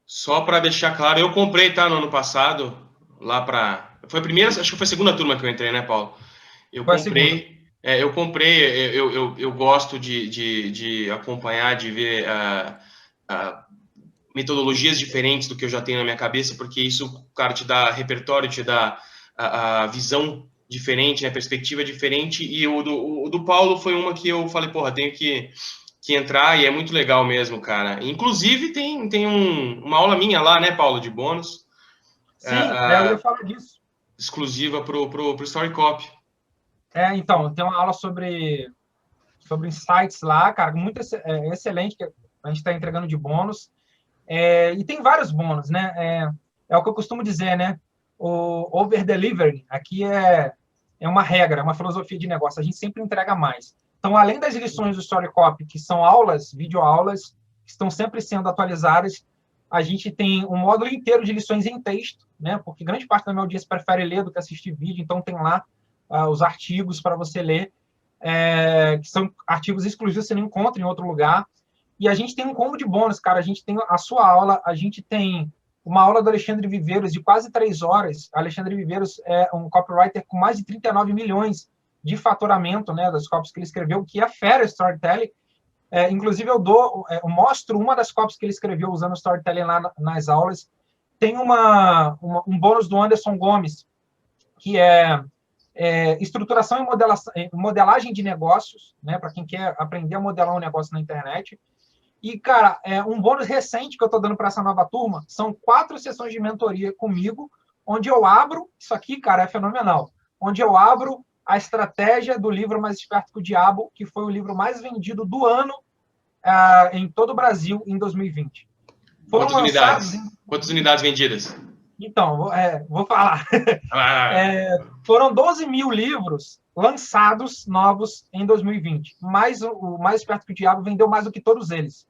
Só para deixar claro, eu comprei, tá, no ano passado, lá para... Foi a primeira, acho que foi a segunda turma que eu entrei, né, Paulo? Eu comprei, eu gosto de acompanhar, de ver metodologias diferentes do que eu já tenho na minha cabeça, porque isso, cara, te dá repertório, te dá a visão diferente, né, perspectiva diferente, e o do Paulo foi uma que eu falei, porra, tenho que entrar, e é muito legal mesmo, cara. Inclusive, tem uma aula minha lá, né, Paulo, de bônus. Sim, eu ia falar disso. Exclusiva pro Story Copy. Então, tem uma aula sobre insights lá, cara, muito excelente, que a gente está entregando de bônus. E tem vários bônus, né? É o que eu costumo dizer, né? O over-delivery aqui é uma regra, é uma filosofia de negócio. A gente sempre entrega mais. Então, além das lições do Story Copy, que são aulas, videoaulas, que estão sempre sendo atualizadas, a gente tem um módulo inteiro de lições em texto, né? Porque grande parte da minha audiência prefere ler do que assistir vídeo, então tem lá os artigos para você ler, que são artigos exclusivos que você não encontra em outro lugar. E a gente tem um combo de bônus, cara. A gente tem a sua aula, a gente tem uma aula do Alexandre Viveiros de quase 3 horas. Alexandre Viveiros é um copywriter com mais de 39 milhões de faturamento, né, das copies que ele escreveu, que é fera storytelling. Inclusive, eu mostro uma das copies que ele escreveu usando storytelling lá nas aulas. Tem um bônus do Anderson Gomes, que é estruturação e modelagem de negócios, né, para quem quer aprender a modelar um negócio na internet. E, cara, um bônus recente que eu estou dando para essa nova turma são 4 sessões de mentoria comigo, onde eu abro, isso aqui, cara, é fenomenal, onde eu abro a estratégia do livro Mais Esperto que o Diabo, que foi o livro mais vendido do ano em todo o Brasil em 2020. Quantas unidades? Quantas unidades vendidas? Então, vou falar. Foram 12 mil livros lançados novos em 2020. Mas o Mais Esperto que o Diabo vendeu mais do que todos eles.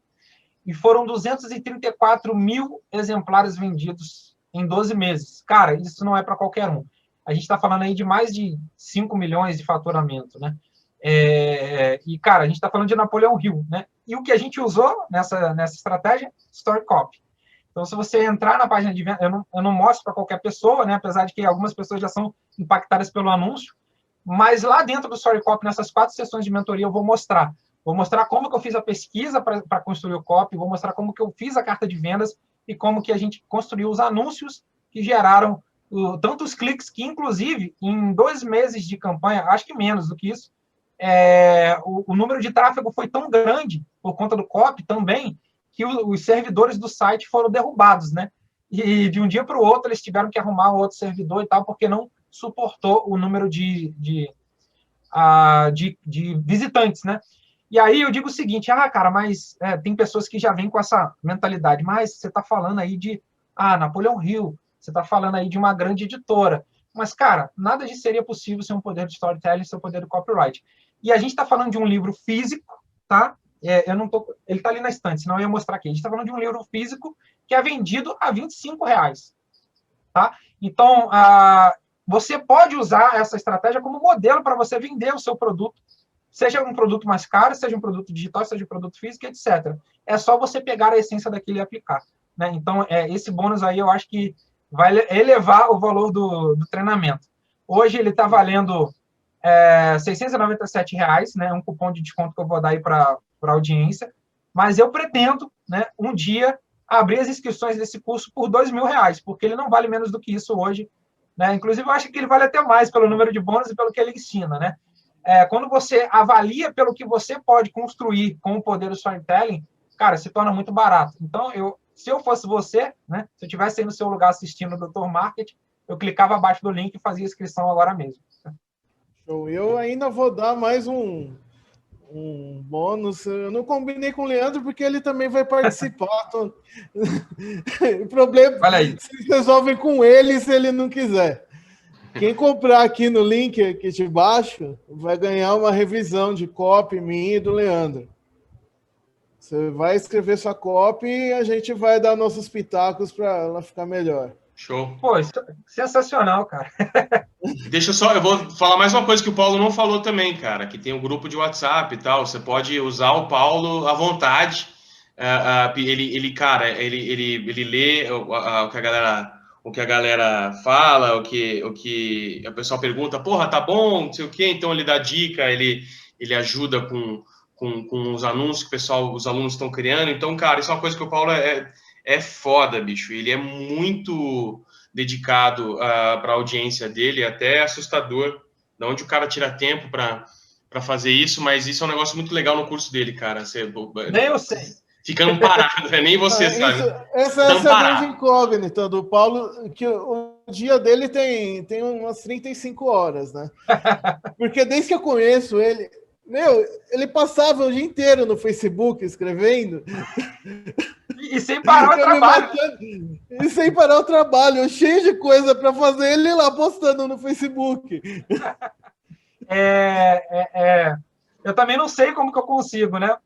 E foram 234 mil exemplares vendidos em 12 meses. Cara, isso não é para qualquer um. A gente está falando aí de mais de 5 milhões de faturamento, né? E, cara, a gente está falando de Napoleão Hill, né? E o que a gente usou nessa estratégia? Story Copy. Então, se você entrar na página de venda, eu não mostro para qualquer pessoa, né? Apesar de que algumas pessoas já são impactadas pelo anúncio, mas lá dentro do Story Copy, nessas 4 sessões de mentoria, eu vou mostrar. Vou mostrar como que eu fiz a pesquisa para construir o copy, vou mostrar como que eu fiz a carta de vendas e como que a gente construiu os anúncios que geraram tantos cliques que, inclusive, em 2 meses de campanha, acho que menos do que isso, o número de tráfego foi tão grande, por conta do copy também, que os servidores do site foram derrubados, né? E de um dia para o outro, eles tiveram que arrumar outro servidor e tal, porque não suportou o número de visitantes, né? E aí eu digo o seguinte, cara, mas tem pessoas que já vêm com essa mentalidade, mas você está falando aí de Napoleão Hill, você está falando aí de uma grande editora. Mas, cara, nada disso seria possível sem o poder do storytelling, sem o poder do copyright. E a gente está falando de um livro físico, tá? Eu não tô, ele está ali na estante, senão eu ia mostrar aqui. A gente está falando de um livro físico que é vendido a R$ 25, tá? Então, você pode usar essa estratégia como modelo para você vender o seu produto, seja um produto mais caro, seja um produto digital, seja um produto físico, etc. É só você pegar a essência daquilo e aplicar, né? Então, esse bônus aí eu acho que vai elevar o valor do treinamento. Hoje ele está valendo R$ 697, né? Um cupom de desconto que eu vou dar aí para a audiência, mas eu pretendo, né, um dia abrir as inscrições desse curso por R$ 2.000, porque ele não vale menos do que isso hoje, né? Inclusive, eu acho que ele vale até mais pelo número de bônus e pelo que ele ensina, né? Quando você avalia pelo que você pode construir com o poder do storytelling, cara, se torna muito barato. Então, se eu fosse você, né, se eu estivesse aí no seu lugar assistindo o Dr. Market, eu clicava abaixo do link e fazia inscrição agora mesmo. Eu ainda vou dar mais um bônus. Eu não combinei com o Leandro porque ele também vai participar. O problema se resolve com ele se ele não quiser. Quem comprar aqui no link aqui de baixo vai ganhar uma revisão de copy minha e do Leandro. Você vai escrever sua copy e a gente vai dar nossos pitacos para ela ficar melhor. Show. Pô, sensacional, cara. Eu vou falar mais uma coisa que o Paulo não falou também, cara, que tem um grupo de WhatsApp e tal, você pode usar o Paulo à vontade, ele lê o que a galera fala, o que a pessoa pergunta, porra, tá bom, não sei o quê, então ele dá dica, ele ajuda com os anúncios que os alunos estão criando, então, cara, isso é uma coisa que o Paulo é foda, bicho, ele é muito dedicado para a audiência dele, até assustador, de onde o cara tira tempo para fazer isso, mas isso é um negócio muito legal no curso dele, cara. Nem eu sei. Ficando parado, nem você sabe. Essa é a grande incógnita do Paulo, que o dia dele tem umas 35 horas, né? Porque desde que eu conheço ele, ele passava o dia inteiro no Facebook escrevendo. E sem parar o trabalho. E sem parar o trabalho, cheio de coisa para fazer, ele lá postando no Facebook. Eu também não sei como que eu consigo, né?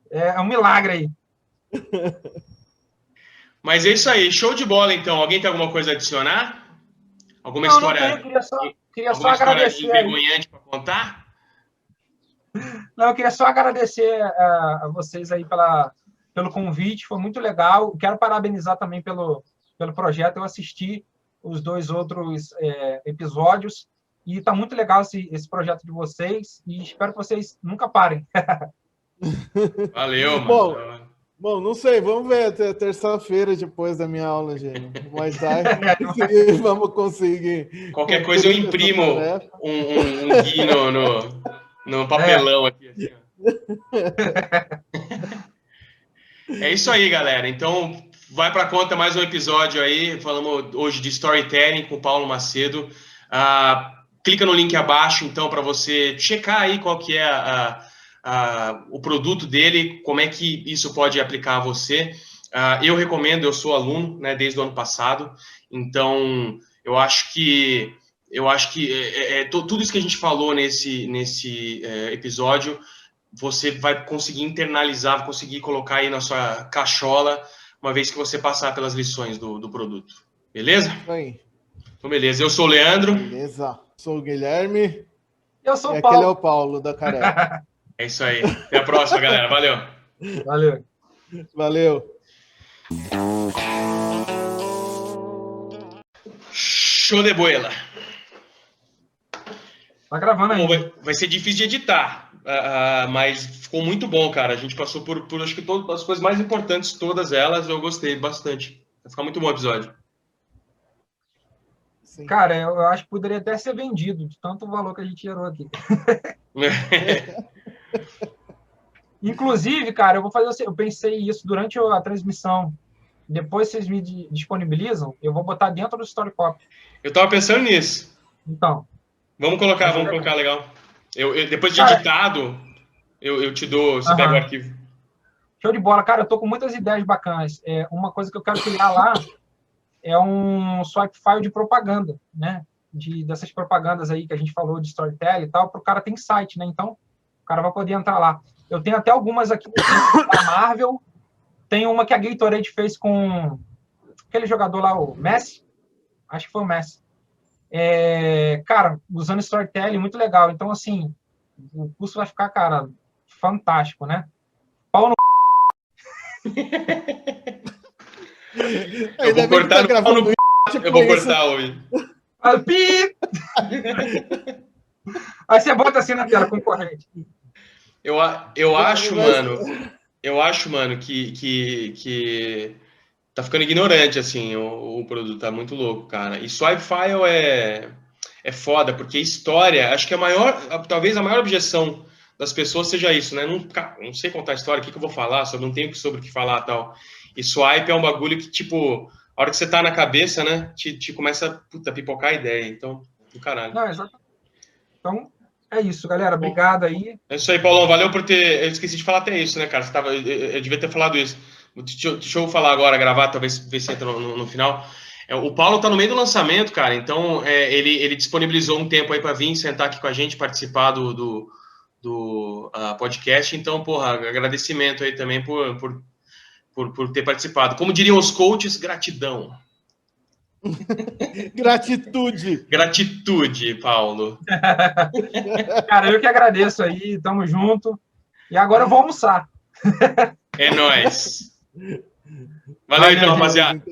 É um milagre aí. Mas é isso aí, show de bola então. Alguém tem alguma coisa a adicionar? Alguma não, história? Não tenho, queria só história agradecer envergonhante para contar? Não, eu queria só agradecer a vocês aí pelo convite, foi muito legal. Quero parabenizar também pelo projeto. Eu assisti os 2 outros episódios e está muito legal esse projeto de vocês e espero que vocês nunca parem. Valeu, mano. Bom, não sei, vamos ver até terça-feira depois da minha aula de Muay Thai. Vamos conseguir. Qualquer coisa eu imprimo um gui no papelão aqui. Assim, É isso aí, galera. Então, vai para conta mais um episódio aí. Falamos hoje de storytelling com o Paulo Macedo. Clica no link abaixo, então, para você checar aí qual que é o produto dele, como é que isso pode aplicar a você. Eu recomendo, eu sou aluno, né, desde o ano passado, então eu acho que tudo isso que a gente falou nesse episódio, você vai conseguir internalizar, vai conseguir colocar aí na sua cachola, uma vez que você passar pelas lições do produto. Beleza? Aí. Então, beleza. Eu sou o Leandro. Beleza. Sou o Guilherme. Eu sou o Paulo. Aquele é o Paulo, da Careca. É isso aí. Até a próxima, galera. Valeu. Valeu. Valeu. Show de bola. Tá gravando aí. Vai ser difícil de editar, mas ficou muito bom, cara. A gente passou por acho que todas as coisas mais importantes, todas elas, eu gostei bastante. Vai ficar muito bom o episódio. Sim. Cara, eu acho que poderia até ser vendido, de tanto valor que a gente gerou aqui. Inclusive, cara, eu pensei isso durante a transmissão. Depois vocês me disponibilizam, eu vou botar dentro do Story Copy. Eu tava pensando nisso. Então. Vamos colocar, legal. Depois de editado, eu te dou, você pega o arquivo. Show de bola. Cara, eu tô com muitas ideias bacanas. Uma coisa que eu quero criar lá é um swipe file de propaganda, né? Dessas propagandas aí que a gente falou de storytelling e tal, para o cara ter insight, né? Então, o cara vai poder entrar lá. Eu tenho até algumas aqui da Marvel, Tem uma que a Gatorade fez com aquele jogador lá, o Messi. Acho que foi o Messi. Cara, usando storytelling, muito legal. Então, assim, o curso vai ficar, cara, fantástico, né? Pau no... Eu vou cortar no pau no... Eu vou cortar hoje. Pi! Aí você bota assim na tela, concorrente. Eu acho, mano, que tá ficando ignorante, assim, o produto. Tá muito louco, cara. E Swipe File é foda, porque história, acho que talvez a maior objeção das pessoas seja isso, né? Não sei contar história, o que eu vou falar, não tenho sobre o que falar e tal. E Swipe é um bagulho que, tipo, a hora que você tá na cabeça, né, te começa a pipocar a ideia. Então, do caralho. Não, exatamente. Então, é isso, galera. Obrigado aí. É isso aí, Paulão. Valeu por ter... Eu esqueci de falar até isso, né, cara? Eu devia ter falado isso. Deixa eu falar agora, gravar, talvez ver se entra no final. O Paulo tá no meio do lançamento, cara. Então, ele disponibilizou um tempo aí para vir sentar aqui com a gente, participar do podcast. Então, porra, agradecimento aí também por ter participado. Como diriam os coaches, gratidão. Gratitude, Paulo. Cara, eu que agradeço aí. Tamo junto. E agora eu vou almoçar. É nóis. Valeu, então, rapaziada.